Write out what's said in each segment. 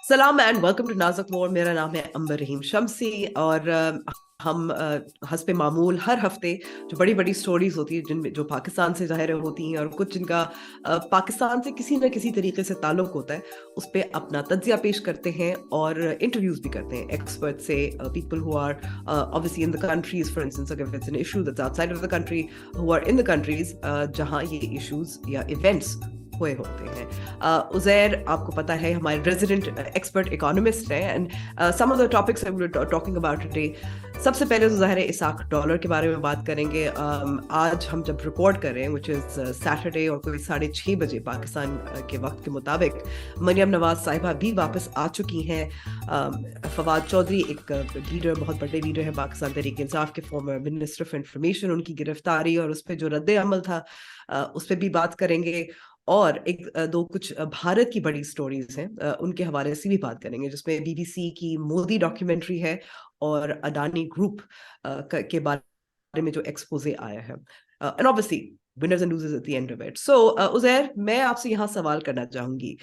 सलाम and welcome to नाजुक मोर। मेरा नाम है अंबर रहीम शमसी और हम हस्ब मामूल हर हफ्ते जो बड़ी बड़ी स्टोरीज होती है जिनमें जो पाकिस्तान से ज़ाहिर होती हैं और कुछ जिनका पाकिस्तान से किसी न किसी तरीके से ताल्लुक होता है, उस पर अपना तज्जिया पेश करते हैं और इंटरव्यूज भी करते हैं एक्सपर्ट से, people who are obviously in the countries. For instance अगर it's an issue that's outside of the country, who are in the countries जहां ये इश्यूज या इवेंट्स हुए होते हैं। उजैर आपको पता है हमारे रेजिडेंट एक्सपर्ट इकोनॉमिस्ट हैं and some of the topics we are talking about today. सबसे पहले तो ज़ाहिर है इसाक डॉलर के बारे में बात करेंगे। आज हम जब रिकॉर्ड कर रहे हैं विच इज़ सैटरडे और कोई 6:30 बजे पाकिस्तान के वक्त के मुताबिक, मरियम नवाज साहिबा भी वापस आ चुकी हैं। फवाद चौधरी एक लीडर, बहुत बड़े लीडर है पाकिस्तान तहरीक इंसाफ के, फॉर्मर मिनिस्टर ऑफ इंफॉर्मेशन, उनकी गिरफ्तारी और उस पर जो रद्द अमल था उस पर भी बात करेंगे। और एक दो कुछ भारत की बड़ी स्टोरीज हैं, उनके हवाले से भी बात करेंगे, जिसमें बीबीसी की मोदी डॉक्यूमेंट्री है और अडानी ग्रुप के बारे में जो एक्सपोजे आया है, and obviously winners and losers at the end of it. So Uzair, मैं आपसे यहाँ सवाल करना चाहूंगी।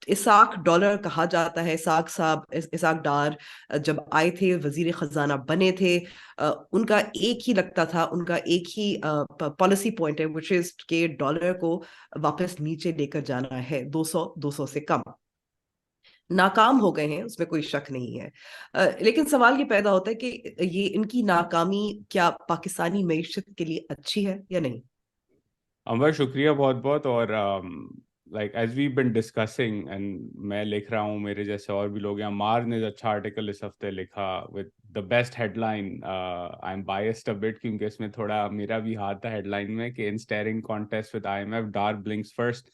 इसाक डॉलर कहा जाता है, इसाक साहब, इसाक डार जब आए थे, वजीर खजाना बने थे, उनका एक ही लगता था, उनका एक ही पॉलिसी पॉइंट है विच इज के डॉलर को वापस नीचे लेकर जाना है, 200 से कम। नाकाम हो गए हैं, उसमें कोई शक नहीं है। लेकिन सवाल ये पैदा होता है कि ये इनकी नाकामी क्या पाकिस्तानी मईशत के लिए अच्छी है या नहीं? अंबर, शुक्रिया बहुत बहुत। और like as we been discussing and मैं लिख रहा हूँ, मेरे जैसे और भी लोग हैं। मार ने अच्छा आर्टिकल इस हफ्ते लिखा with the best headline. I am biased a bit क्योंकि इसमें थोड़ा मेरा भी हाथ था हेडलाइन में कि in staring contest with IMF Dar blinks first.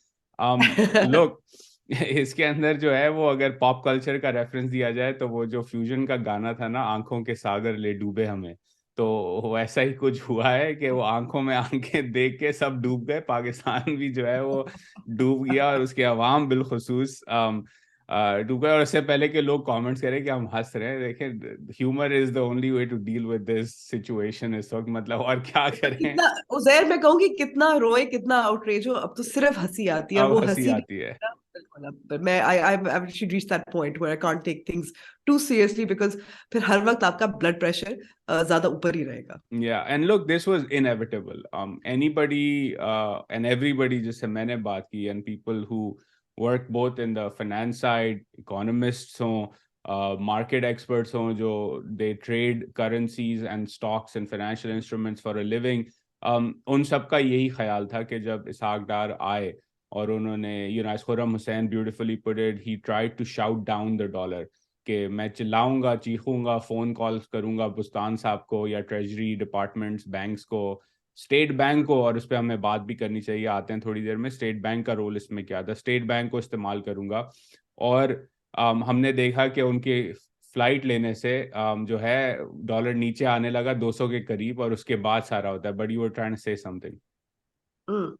लोग इसके अंदर जो है वो, अगर पॉप कल्चर का रेफरेंस दिया जाए तो वो जो फ्यूजन का गाना था ना, आंखों के सागर ले डूबे हमें, तो वैसा ही कुछ हुआ है कि वो आंखों में आंखें देख के सब डूब गए। पाकिस्तान भी जो है वो डूब गया और उसके अवाम बिलखुसूस डूब गए। और इससे पहले के लोग कमेंट्स करें कि हम हंस रहे हैं, देखें humour is the only way to deal with this situation इस वक्त, मतलब और क्या करें। कितना, उजैर मैं कहूंगी कितना रोए कितना आउटरेज हो, अब तो सिर्फ हंसी आती है, और अब वो हंसी हंसी भी। आती है। बिल्कुल, अब मैं I should reach that point where I can't take things too seriously, because फिर हर वक्त आपका ब्लड प्रेशर ज्यादा ऊपर ही रहेगा। Yeah, and look, this was inevitable. Anybody and everybody, जिससे मैंने बात की, and people who work both in the finance side, economists हों, market experts हों, जो they trade currencies and stocks and financial instruments for a living, उन सबका यही ख्याल था कि जब इसहाक डार आए और उन्होंने, as Khurram Hussain beautifully put it, he tried to shout down the dollar, कि मैं चिल्लाऊंगा, चीखूंगा, फोन कॉल्स करूंगा बुस्तान साहब को या ट्रेजरी डिपार्टमेंट्स, बैंक्स को, स्टेट बैंक को। और उस पर हमें बात भी करनी चाहिए, आते हैं थोड़ी देर में, स्टेट बैंक का रोल इसमें क्या था। स्टेट बैंक को इस्तेमाल करूंगा। और हमने देखा कि उनके फ्लाइट लेने से जो है डॉलर नीचे आने लगा 200 के करीब, और उसके बाद सारा होता है। But you were trying to say something.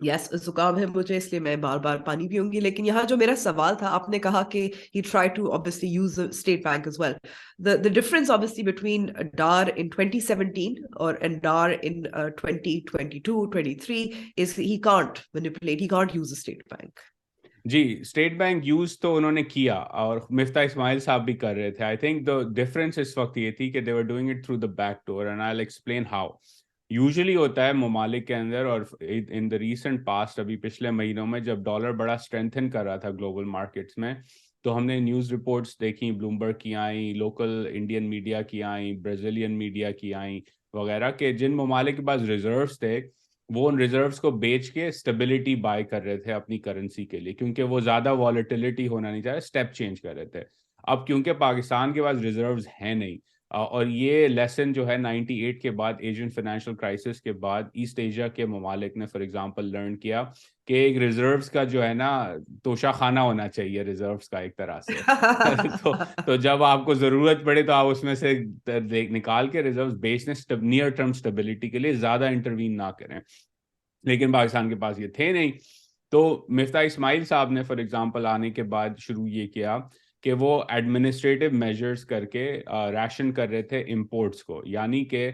Yes, जुकाम है मुझे, इसलिए मैं बार बार पानी पीऊंगी। लेकिन यहाँ जो मेरा सवाल था, आपने कहा कि he try to obviously use state bank as well. The difference obviously between Dar in 2017 और and Dar in 2022 23 is he can't manipulate, he can't use state bank. जी, स्टेट बैंक यूज तो उन्होंने किया, और मिफ्ता इस्माइल साहब भी कर रहे थे। आई थिंक द डिफरेंस इस वक्त ये थी कि they were doing it through the back door, and I will explain how. Usually होता है ममालिक के अंदर, और इन द रीसेंट पास्ट, अभी पिछले महीनों में जब डॉलर बड़ा स्ट्रेंथन कर रहा था ग्लोबल मार्केट्स में, तो हमने न्यूज़ रिपोर्ट्स देखी, ब्लूमबर्ग की आई, लोकल इंडियन मीडिया की आई, ब्राज़ीलियन मीडिया की आई वगैरह, के जिन ममालिक के पास रिजर्व्स थे वो उन रिजर्व्स को बेच के स्टेबिलिटी बाय कर रहे थे अपनी करेंसी के लिए, क्योंकि वो ज़्यादा वॉलेटिलिटी होना नहीं चाह रहे, स्टेप चेंज कर रहे थे। अब क्योंकि पाकिस्तान के पास रिजर्व्स हैं नहीं, और ये लेसन जो है 98 के बाद, एशियन फाइनेंशियल क्राइसिस के बाद, ईस्ट एशिया के ममालिक ने फॉर एग्जांपल लर्न किया कि एक रिजर्व्स का जो है ना, तोशा खाना होना चाहिए रिजर्व्स का एक तरह से। तो जब आपको ज़रूरत पड़े तो आप उसमें से निकाल के रिजर्व्स बेचने, नियर टर्म स्टेबिलिटी के लिए, ज़्यादा इंटरवीन ना करें। लेकिन पाकिस्तान के पास ये थे नहीं। तो मिफ्ता इस्माइल साहब ने फॉर एग्जांपल आने के बाद शुरू ये किया कि वो एडमिनिस्ट्रेटिव मेजर्स करके राशन कर रहे थे इंपोर्ट्स को, यानी कि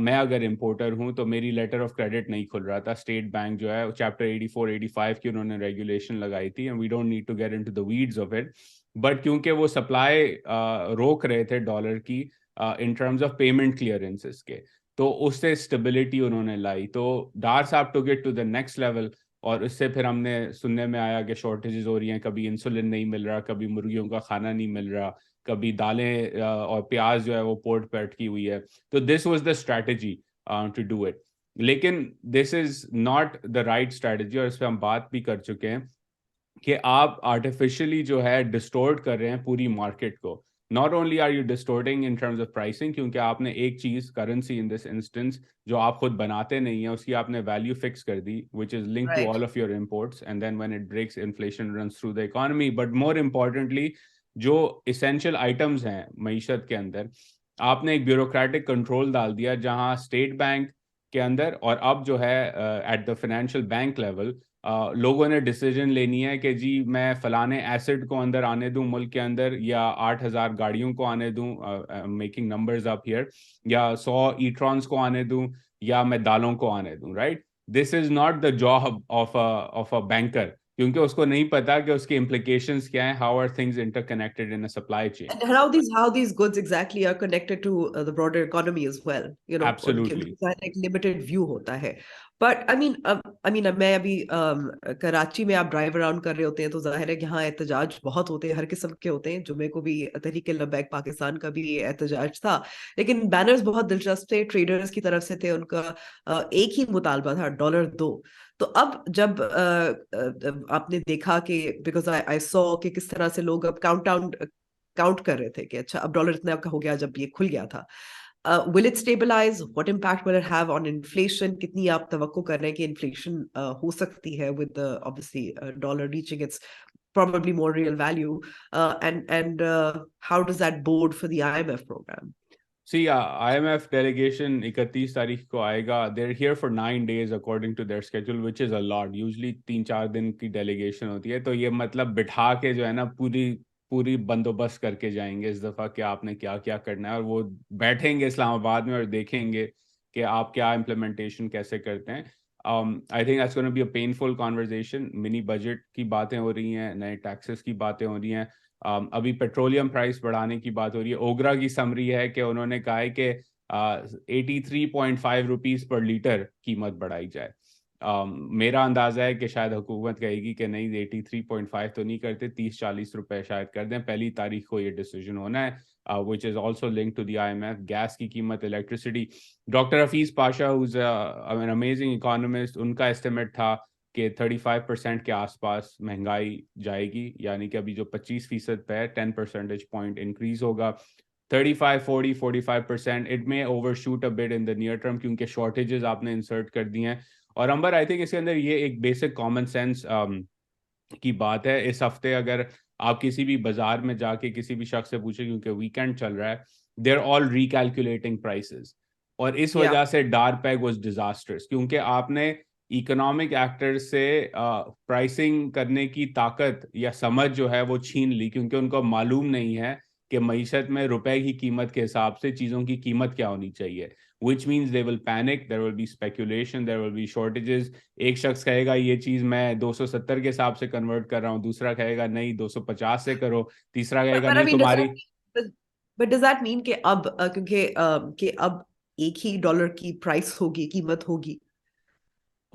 मैं अगर इम्पोर्टर हूँ तो मेरी लेटर ऑफ क्रेडिट नहीं खुल रहा था। स्टेट बैंक जो है चैप्टर 84 85 की उन्होंने रेगुलेशन लगाई थी, and we don't need to get into the weeds of it, but क्योंकि वो सप्लाई रोक रहे थे डॉलर की in terms of payment clearances के, तो उससे स्टेबिलिटी उन्होंने लाई। तो डार साहब took it to the next level, और इससे फिर हमने सुनने में आया कि शॉर्टेजेस हो रही हैं, कभी इंसुलिन नहीं मिल रहा, कभी मुर्गियों का खाना नहीं मिल रहा, कभी दालें और प्याज जो है वो पोर्ट पे अटकी हुई है। तो this was the strategy to do it, लेकिन this is not the right strategy, और इस पर हम बात भी कर चुके हैं कि आप आर्टिफिशियली जो है डिस्टोर्ट कर रहे हैं पूरी मार्केट को। Not only are you distorting in terms of pricing, क्योंकि आपने एक चीज, करेंसी इन दिस इंस्टेंस, जो आप खुद बनाते नहीं है, उसकी आपने वैल्यू फिक्स कर दी, which is link to right. All of your imports, and then when it breaks inflation runs through the economy. But more importantly, जो इसेंशियल आइटम्स हैं मईशत के अंदर, आपने एक ब्यूरोक्रेटिक कंट्रोल डाल दिया, जहां स्टेट बैंक के अंदर और अब जो है at the financial bank level लोगों ने डिसीजन लेनी है कि जी मैं फलाने एसेट को अंदर आने दूं मुल्क के अंदर, या 8,000 गाड़ियों को आने दूं, मेकिंग नंबर्स अप हियर, या 100 ई-ट्रॉन्स को आने दूं, या मैं दालों को आने दूं, right? This is not the job of a banker, क्योंकि उसको नहीं पता कि उसके इम्प्लीकेशंस क्या हैं, how are things interconnected in a supply chain. And how these goods exactly are connected to the broader economy as well, उनके absolutely. उनके साथ एक लिमिटेड व्यू होता है। बट आई मीन मैं अभी कराची में आप ड्राइव अराउंड कर रहे होते हैं तो जाहिर है कि यहाँ एहतजाज बहुत होते हैं, हर किस्म के होते हैं। जुमे को भी तहरीक लब्बैक पाकिस्तान का भी एहतजाज था, लेकिन बैनर्स बहुत दिलचस्प थे, ट्रेडर्स की तरफ से थे। उनका एक ही मुतालबा था, $2। तो अब जब आपने देखा कि बिकॉज आई सॉ कि किस तरह से लोग अब काउंट कर रहे थे कि अच्छा अब डॉलर इतना का हो गया जब ये खुल गया था। Will it stabilize, what impact will it have on inflation, कितनी आप तवक्को कर रहे हैं कि इन्फ्लेशन हो सकती है with obviously dollar reaching it's probably more real value, and how does that bode for the IMF program? See IMF delegation 31 तारीख को आएगा। They're here for 9 days according to their schedule, which is a lot. Usually 3-4 दिन की delegation होती है, तो ये मतलब बिठा के जो है ना पूरी पूरी बंदोबस्त करके जाएंगे इस दफ़ा कि आपने क्या क्या करना है, और वो बैठेंगे इस्लामाबाद में और देखेंगे कि आप क्या इम्प्लीमेंटेशन कैसे करते हैं। आई think that's gonna be a painful conversation. Mini budget की बातें हो रही हैं, नए टैक्सेस की बातें हो रही हैं, अभी पेट्रोलियम प्राइस बढ़ाने की बात हो रही है। ओगरा की समरी है कि उन्होंने कहा है कि 83.5 रुपीज़ पर लीटर कीमत बढ़ाई जाए। मेरा अंदाजा है कि शायद हुकूमत कहेगी कि नहीं, 83.5 तो नहीं करते, 30-40 रुपए शायद कर दें। 1 तारीख को ये डिसीजन होना है, which is also link to the IMF। Gas की कीमत, electricity, doctor Hafeez Pasha an amazing economist, उनका एस्टिमेट था कि 35% के आसपास महंगाई जाएगी, यानी कि अभी जो 25% पे है 10 परसेंटेज पॉइंट इंक्रीज होगा। 35, 40, 45%, it may over shoot a bit in the near term, क्योंकि शॉर्टेजेस आपने इंसर्ट कर दी हैं। और अंबर, आई थिंक इसके अंदर ये एक बेसिक कॉमन सेंस की बात है। इस हफ्ते अगर आप किसी भी बाजार में जाके किसी भी शख्स से पूछे, क्योंकि वीकेंड चल रहा है, they are all recalculating prices, और इस Yeah. वजह से डार पैग वाज डिजास्टर्स, क्योंकि आपने इकोनॉमिक एक्टर से प्राइसिंग करने की ताकत या समझ जो है वो छीन ली, क्योंकि उनको मालूम नहीं है कि मईशत में रुपए की कीमत के हिसाब से चीज़ों की कीमत क्या होनी चाहिए। which means they will panic, there will be speculation, there will be shortages। एक शख्स कहेगा ये चीज़ मैं 270 के हिसाब से कन्वर्ट कर रहा हूँ, दूसरा कहेगा नहीं 250 से करो, तीसरा But, कहेगा but I नहीं mean, तुम्हारी। does that mean कि अब क्योंकि कि अब एक ही डॉलर की प्राइस होगी, कीमत होगी?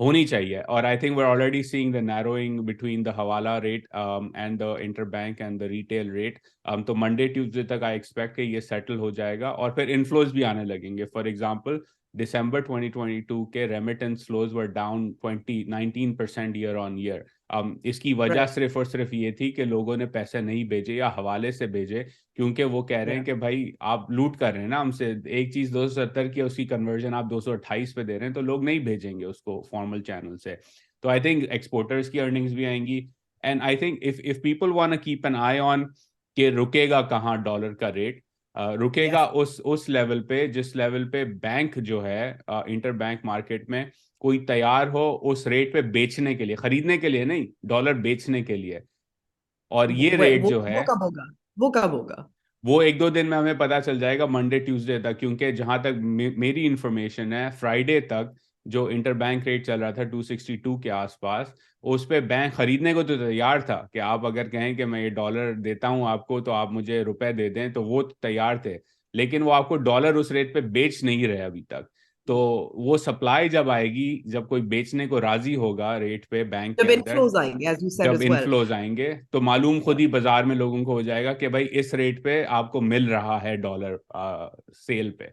होनी चाहिए, और I think we are already seeing the narrowing between the hawala rate and the interbank and the retail rate. तो मंडे ट्यूसडे तक आई एक्सपेक्ट कि ये सेटल हो जाएगा, और फिर इनफ्लोज भी आने लगेंगे। फॉर एग्जांपल, दिसंबर 2022 के remittance flows were down 19% year on year. इसकी वजह Right. सिर्फ और सिर्फ ये थी कि लोगों ने पैसे नहीं भेजे या हवाले से भेजे, क्योंकि वो कह रहे हैं Yeah. कि भाई आप लूट कर रहे हैं ना हमसे, एक चीज 270 की है, उसकी कन्वर्जन आप 228 पे दे रहे हैं, तो लोग नहीं भेजेंगे उसको फॉर्मल चैनल से। तो आई थिंक एक्सपोर्टर्स की अर्निंग्स भी आएंगी, and I think if people want to keep an eye on कि रुकेगा कहाँ डॉलर का रेट, रुकेगा Yes. उस लेवल पे जिस लेवल पे बैंक जो है इंटर बैंक मार्केट में कोई तैयार हो उस रेट पे बेचने के लिए, खरीदने के लिए नहीं, डॉलर बेचने के लिए। और ये रेट वो जो वो है, कब होगा? वो कब होगा? वो एक दो दिन में हमें पता चल जाएगा, मंडे ट्यूसडे तक, क्योंकि जहां तक मेरी इंफॉर्मेशन है फ्राइडे तक जो इंटरबैंक रेट चल रहा था 262 के आसपास, उस पे बैंक खरीदने को तो तैयार था कि आप अगर कहें कि मैं ये डॉलर देता हूं आपको तो आप मुझे रुपए दे दें, तो वो तैयार थे। लेकिन वो आपको डॉलर उस रेट पे बेच नहीं रहे अभी तक। तो वो सप्लाई जब आएगी, जब कोई बेचने को राजी होगा रेट पे बैंक के जब अंदर, इनफ्लोज आएंगे, एज यू सेड जब एज वेल। इनफ्लोज आएंगे, तो मालूम खुद ही बाजार में लोगों को हो जाएगा कि भाई इस रेट पे आपको मिल रहा है डॉलर सेल पे।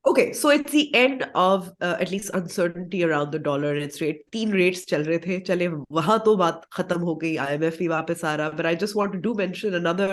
Okay, so it's the end of at least uncertainty around the dollar and its rate. तीन rates चल रहे थे, चले वहां तो बात खत्म हो गई, IMF भी वापस आ रहा। But I just want to do mention another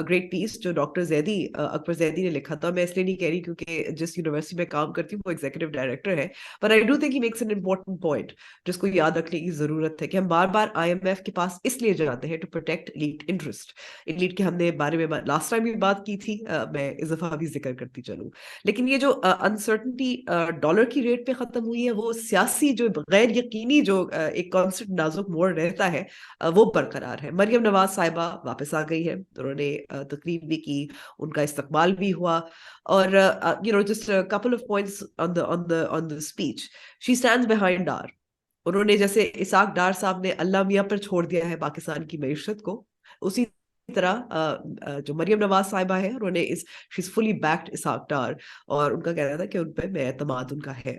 great piece जो डॉक्टर जैदी अकबर जैदी ने लिखा था। मैं इसलिए नहीं कह रही क्योंकि जिस यूनिवर्सिटी में काम करती हूँ वो एग्जीक्यूटिव डायरेक्टर है, but I do think he makes an important point जिसको याद रखने की जरूरत है कि हम बार बार IMF के पास इसलिए जाते हैं to protect elite interest। elite के हमने बारे में लास्ट टाइम भी बात की थी, मैं इजाफा भी जिक्र करती चलूँ। लेकिन ये जो अनसर्टनिटी डॉलर की रेट पे खत्म हुई है, वो सियासी जो गैर यकीनी जो एक कॉन्स्टेंट नाजुक मोड़ रहता है, वो बरकरार है। मरियम नवाज साहिबा वापस आ गई है, उन्होंने तकरीर भी की, उनका इस्तकबाल भी हुआ। और just couple of points on the speech, she stands behind Dar. उन्होंने जैसे इसाक डार साहब ने अल्लाह मियां पर छोड़ दिया है पाकिस्तान की मईशत को, उसी तरह जो मरियम नवाज साहिबा है, उन्होंने इस she is fully backed Ishaq Dar, और उनका कहना था कि उन पे एतमाद उनका है।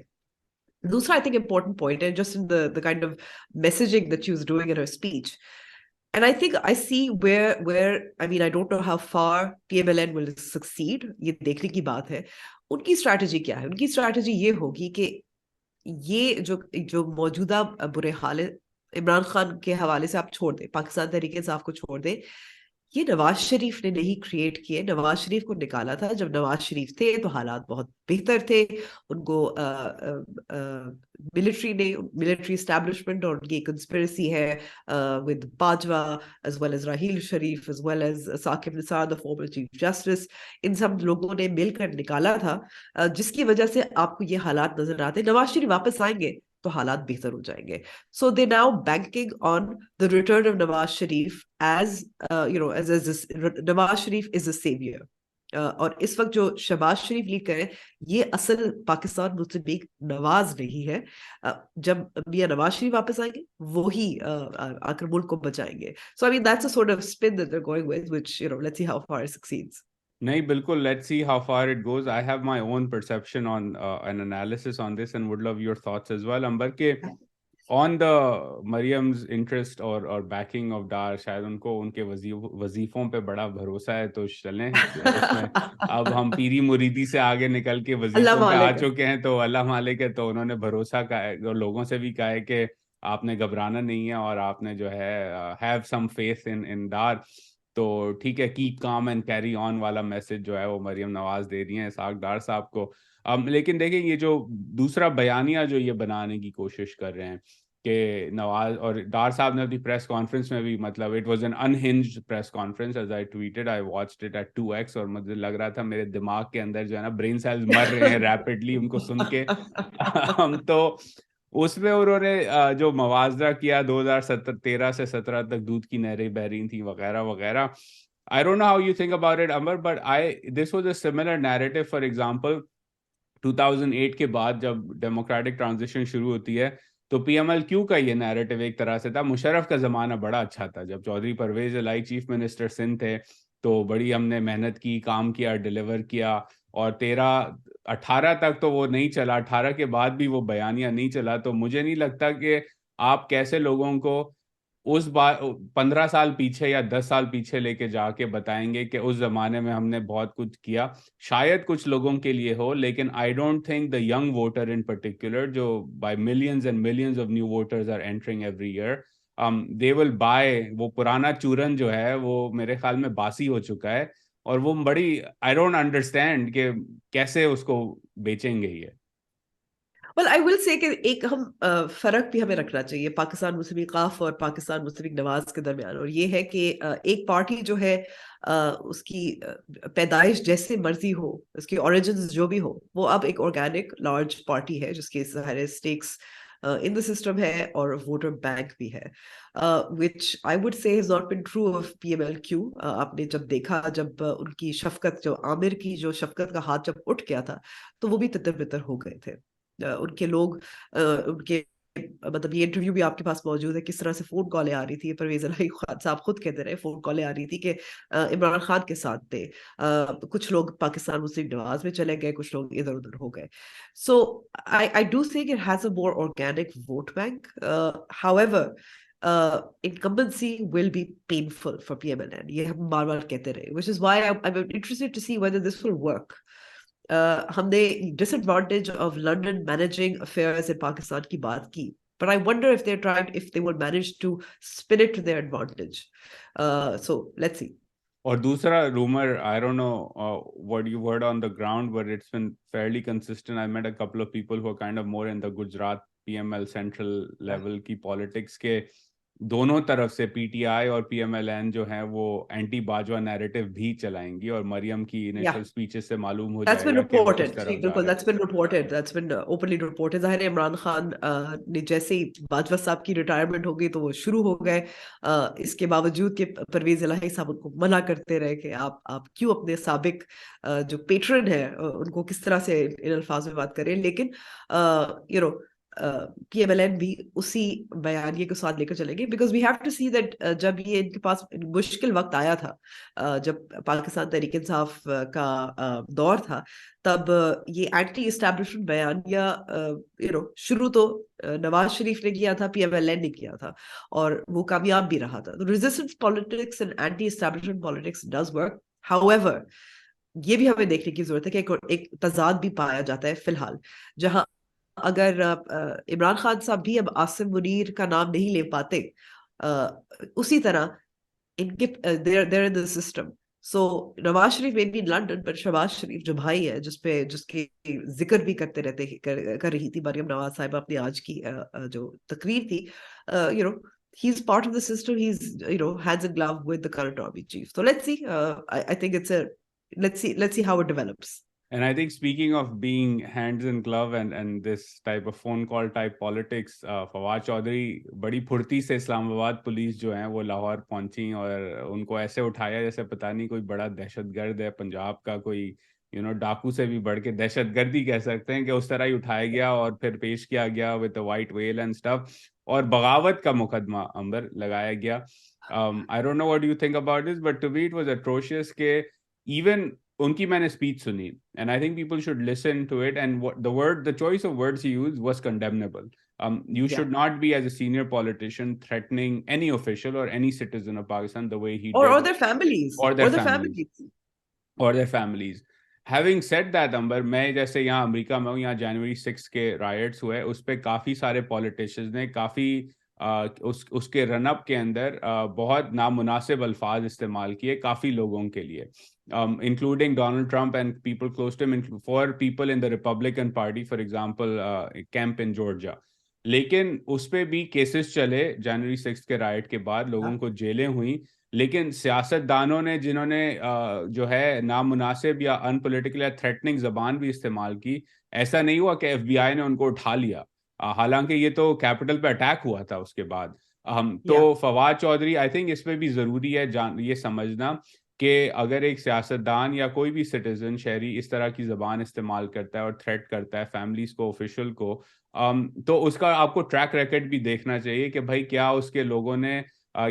दूसरा आई थिंक इम्पोर्टेंट पॉइंट है just in the kind of messaging that she was doing in her speech, and I think I see where I mean I don't know how far PMLN will succeed, ये देखने की बात है। उनकी strategy क्या है? उनकी स्ट्रैटेजी ये होगी कि ये जो जो मौजूदा बुरे हाल है, इमरान खान के हवाले से आप छोड़ दें, पाकिस्तान तहरीक इंसाफ को छोड़ दें, ये नवाज शरीफ ने नहीं क्रिएट किए। नवाज शरीफ को निकाला था जब नवाज शरीफ थे तो हालात बहुत बेहतर थे। उनको मिलिट्री ने, मिलिट्री एस्टैब्लिशमेंट और उनकी कंस्पिरेसी है with Bajwa as well as Raheel Sharif as well as Saqib Nisar the former chief justice, इन सब लोगों ने मिलकर निकाला था, जिसकी वजह से आपको ये हालात नजर आते। नवाज शरीफ वापस आएंगे तो हालात बेहतर हो जाएंगे। So they now banking on the return of Nawaz Sharif as Nawaz Sharif is a saviour. और इस वक्त जो शहबाज शरीफ लीडर है, ये असल पाकिस्तान मुस्लिम लीग नवाज नहीं है। जब मियां नवाज शरीफ वापस आएंगे वो ही आकर मुल्क को बचाएंगे। So I mean that's a sort of spin that they are going with, which let's see how far it succeeds. नहीं, बिल्कुल, let's see how far it goes. I have my own perception on an analysis on this and would love your thoughts as well, Amber के on the Maryam's interest और backing of Dar. शायद उनको उनके वजीफों पे बड़ा भरोसा है, तो चलें उसमें। अब हम पीरी मुरीदी से आगे निकल के अल्लाह वजीफों पे आ मालिक है। चुके हैं, तो अल्लाह मालिक है। तो उन्होंने भरोसा का है और लोगों से भी कहा है कि आपने घबराना नहीं है और आपने जो है हैव सम फेथ इन इन डार। तो ठीक है, keep calm and carry on वाला मैसेज जो है वो मरियम नवाज दे रही हैं इसाक डार साहब को। लेकिन देखिए, ये जो दूसरा बयानिया जो ये बनाने की कोशिश कर रहे हैं कि नवाज और डार साहब ने अपनी प्रेस कॉन्फ्रेंस में भी, मतलब it was an unhinged press conference as I tweeted, I watched it at 2x, और मुझे लग रहा था मेरे दिमाग के अंदर जो है ना ब्रेन सेल्स मर रहे हैं रैपिडली उनको सुन के। तो उसमें उन्होंने जो मवाजरा किया 2013 से 17 तक दूध की नहरें बह रही थी वगैरह वगैरह। आई don't know how you think about it Amar, but I this was a similar narrative. For example 2008 के बाद जब डेमोक्रेटिक ट्रांजिशन शुरू होती है, तो पीएमएलक्यू का ये नैरेटिव एक तरह से था, मुशर्रफ का ज़माना बड़ा अच्छा था जब चौधरी परवेज इलाही चीफ मिनिस्टर सिंध थे, तो बड़ी हमने मेहनत की, काम किया, डिलीवर किया। और 18 तक तो वो नहीं चला, 18 के बाद भी वो बयानिया नहीं चला। तो मुझे नहीं लगता कि आप कैसे लोगों को उस बार 15 साल पीछे या 10 साल पीछे लेके जाके बताएंगे कि उस जमाने में हमने बहुत कुछ किया। शायद कुछ लोगों के लिए हो, लेकिन I don't think the young voter in particular, जो by millions and millions of new voters are entering every year, they will buy. वो पुराना चूरन जो है वो मेरे ख्याल में बासी हो चुका है, और वो बड़ी आई डोंट अंडरस्टैंड कि कैसे उसको बेचेंगे ये। वेल आई विल से कि एक हम फर्क भी हमें रखना चाहिए पाकिस्तान मुस्लिम काफ और पाकिस्तान मुस्लिम नवाज के दरमियान, और ये है कि एक पार्टी जो है उसकी पैदाइश जैसे मर्जी हो, उसकी ओरिजिन्स जो भी हो, वो अब एक ऑर्गेनिक लार्ज पार्टी है जिसके सारे स्टेक्स इन द सिस्टम है और वोटर बैंक भी है, which I would say has not been true of PMLQ। आपने जब देखा, जब उनकी शफकत, जो आमिर की जो शफकत का हाथ जब उठ गया था, तो वो भी तितर बितर हो गए थे। उनके लोग, उनके, मतलब ये इंटरव्यू भी आपके पास मौजूद है, किस तरह से फोन कॉलें आ रही थी, परवेज इलाही खान साहब खुद कहते रहे फोन कॉलें आ रही थी कि इमरान खान के साथ थे, कुछ लोग पाकिस्तान मुस्लिम नवाज में चले गए, कुछ लोग इधर उधर हो गए। So I do think it has a more organic vote bank. However, incumbency will be painful for PMLN, ये हम बार बार कहते रहे, which is why I'm interested to see whether this will work. हमने disadvantage of London managing affairs in Pakistan की बात की, but I wonder if they will manage to spin it to their advantage. So let's see. और दूसरा rumor, I don't know what you heard on the ground, but it's been fairly consistent. I met a couple of people who are kind of more in the Gujarat PML central level की politics के दोनों तरफ से PTI और PMLN जो है वो anti Bajwa narrative भी चलाएंगी, और मरियम की इनिशियल स्पीचेस से मालूम हो That's been जाएगा कि वो किस reported. तरफ जी, जा बिल्कुल, रहे that's been reported. That's been openly reported. जाहिर है इमरान खान ने जैसे ही बाजवा साहब की रिटायरमेंट हो गई तो वो शुरू हो गए, इसके बावजूद कि परवेज इलाही साहब उनको मना करते रहे कि आप क्यों अपने साबिक जो पेट्रन है उनको किस तरह से इन अल्फाज में बात करें, लेकिन यू नो PMLN भी उसी बयानिए के साथ लेकर चलेंगे, because we have to see that जब ये इनके पास मुश्किल वक्त आया था, जब पाकिस्तान तहरीक इंसाफ का दौर था, तब ये एंटी इस्टेब्लिशमेंट बयानिया शुरू तो नवाज शरीफ ने किया था, PMLN ने किया था, और वो कामयाब भी रहा था। Resistance politics and anti establishment politics does work. However, ये भी हमें देखने की जरूरत है कि एक तजाद भी पाया जाता है फिलहाल, जहां अगर इमरान खान साहब भी अब आसिम मुनीर का नाम नहीं ले पाते, उसी तरह इनके there in the system. So Nawaz Sharif may be in London, पर शहबाज शरीफ जो भाई है, जिसके जिक्र भी करते रहते कर रही थी मरियम नवाज साहिब अपनी आज की जो तकरीर थी, you know he's part of the system. He's hands in glove with the current army chief. So let's see. I think it's a let's see how it develops. And I think speaking of being hands in glove and this type of phone call type politics, Fawad Chaudhry बड़ी फुर्ती से Islamabad police जो है वो लाहौर पहुंची और उनको ऐसे उठाया जैसे पता नहीं कोई बड़ा दहशतगर्द है, पंजाब का कोई डाकू से भी बढ़ के दहशतगर्दी कह सकते हैं, कि उस तरह ही उठाया गया और फिर पेश किया गया with white veil and stuff, और बगावत का मुकदमा अंबर लगाया गया. I don't know what you think about this, but to me it was atrocious के इवन उनकी मैंने स्पीच सुनी, and I think people should listen to it, and the choice of words he used was condemnable. You should not be, as a senior politician, threatening any official or any citizen of Pakistan the way he did, or their families, or their families. Having said that, अंबर, मैं जैसे यहाँ America में हूँ, यहाँ जनवरी 6 के rights हुए, उस पर काफ़ी सारे पॉलिटिशियंस ने काफ़ी उसके रनअप के अंदर बहुत नामुनासिब अल्फाज इस्तेमाल किए काफ़ी लोगों के लिए, including Donald Trump and people close to him, for people in the Republican Party, for example, camp in Georgia. लेकिन उस पे भी केसेस चले जनवरी 6 के राइट के बाद, लोगों को जेलें हुई, लेकिन सियासतदानों ने जिन्होंने जो है नामुनासिब या अनपॉलिटिकल या थ्रेटनिंग जबान भी इस्तेमाल की, ऐसा नहीं हुआ कि FBI ने उनको उठा लिया, हालांकि ये तो कैपिटल पे अटैक हुआ था उसके बाद. तो फवाद चौधरी, आई थिंक इस पे भी ज़रूरी है ये समझना कि अगर एक सियासतदान या कोई भी सिटीजन शहरी इस तरह की ज़बान इस्तेमाल करता है और थ्रेट करता है फैमिलीज़ को, ऑफिशियल को, तो उसका आपको ट्रैक रिकॉर्ड भी देखना चाहिए कि भाई क्या उसके लोगों ने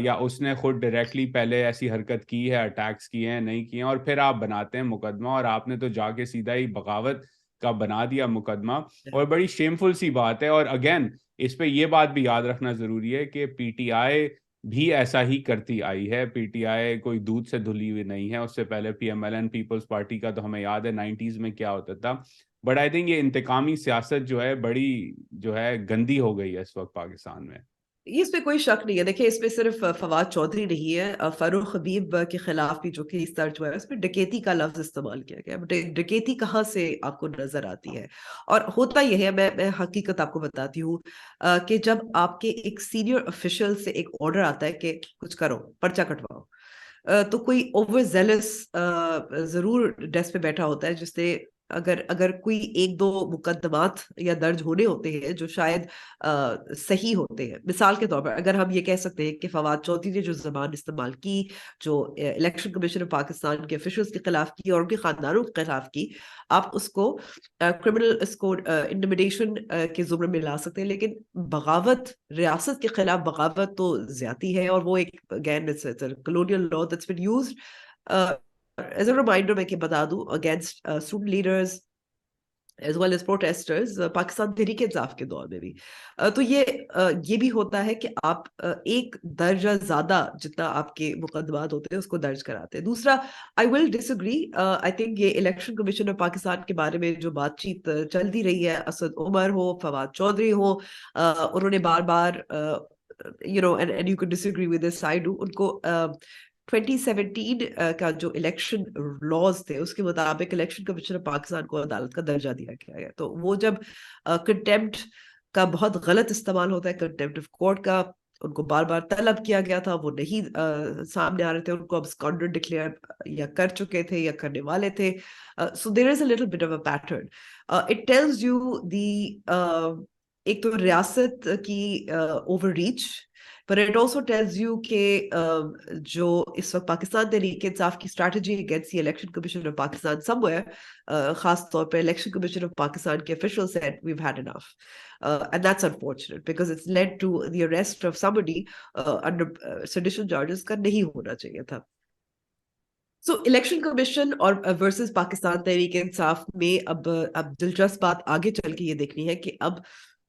या उसने खुद डायरेक्टली पहले ऐसी हरकत की है, अटैक्स किए हैं, नहीं किए हैं, और फिर आप बनाते हैं मुकदमा, और आपने तो जाके सीधा ही बगावत का बना दिया मुकदमा, और बड़ी शेमफुल सी बात है. और अगेन इस पे ये बात भी याद रखना ज़रूरी है कि PTI भी ऐसा ही करती आई है. PTI कोई दूध से धुली हुई नहीं है. उससे पहले PMLN पीपल्स पार्टी का तो हमें याद है 90s में क्या होता था. बट आई थिंक ये इंतकामी सियासत जो है बड़ी जो है गंदी हो गई है इस वक्त पाकिस्तान में. इस पे कोई शक नहीं है. देखिए, इसमें सिर्फ फवाद चौधरी नहीं है, फरूख हबीब के खिलाफ भी जो केस दर्ज हुआ है उसमें डकैती का लफ्ज इस्तेमाल किया गया. बट डकैती कहाँ से आपको नजर आती है? और होता यह है, मैं हकीकत आपको बताती हूँ, कि जब आपके एक सीनियर ऑफिशियल से एक ऑर्डर आता है कि कुछ करो, पर्चा कटवाओ, तो कोई ओवर जेलस जरूर डेस्क पे बैठा होता है जिसने अगर अगर कोई एक दो मुकदमात या दर्ज होने होते हैं जो शायद सही होते हैं, मिसाल के तौर पर अगर हम ये कह सकते हैं कि फवाद चौधरी ने जो जबान इस्तेमाल की, जो इलेक्शन कमीशन ऑफ पाकिस्तान के ऑफिशियल्स के खिलाफ की और उनके खानदानों के खिलाफ की, आप उसको क्रिमिनल इसको इंटिमिडेशन के जुम्रे में ला सकते हैं, लेकिन बगावत, रियासत के खिलाफ बगावत तो ज्यादा है, और वो एक again it's colonial law that's been used as a reminder मैं कि बता दूं against student leaders as well as protesters Pakistan Tehreek इंसाफ के दौर में भी तो ये भी होता है कि आप एक दर्जा ज्यादा जितना आपके मुकदमात होते हैं उसको दर्ज कराते हैं। दूसरा, I will disagree, I think ये इलेक्शन कमीशन ऑफ पाकिस्तान के बारे में जो बातचीत चलती रही है, असद उमर हो, फवाद चौधरी हो, उन्होंने बार बार and you can disagree with this, I do, उनको 2017 का जो इलेक्शन लॉज थे उसके मुताबिक इलेक्शन कमीशन ऑफ पाकिस्तान को अदालत का दर्जा दिया गया है। तो वो जब कंटेम्प्ट का बहुत गलत इस्तेमाल होता है, कंटेम्प्ट ऑफ कोर्ट का, उनको बार बार तलब किया गया था, वो नहीं सामने आ रहे थे, उनको अब्सकॉन्डेड डिक्लेयर या कर चुके थे या करने वाले थे। So there is a little bit of a pattern. It tells you the एक तो रियासत की ओवर रीच, पर इट ऑल्सो टेल्स यू के जो इस वक्त पाकिस्तान तहरीक इंसाफ की strategy against the election commission of Pakistan somewhere, खास तौर पे इलेक्शन कमीशन ऑफ पाकिस्तान के officials said we've had enough, and that's unfortunate because it's led to the arrest of somebody under sedition charges का नहीं होना चाहिए था। सो इलेक्शन कमीशन और वर्सेस पाकिस्तान तहरीक इंसाफ में अब दिलचस्प बात आगे चल के ये देखनी है कि अब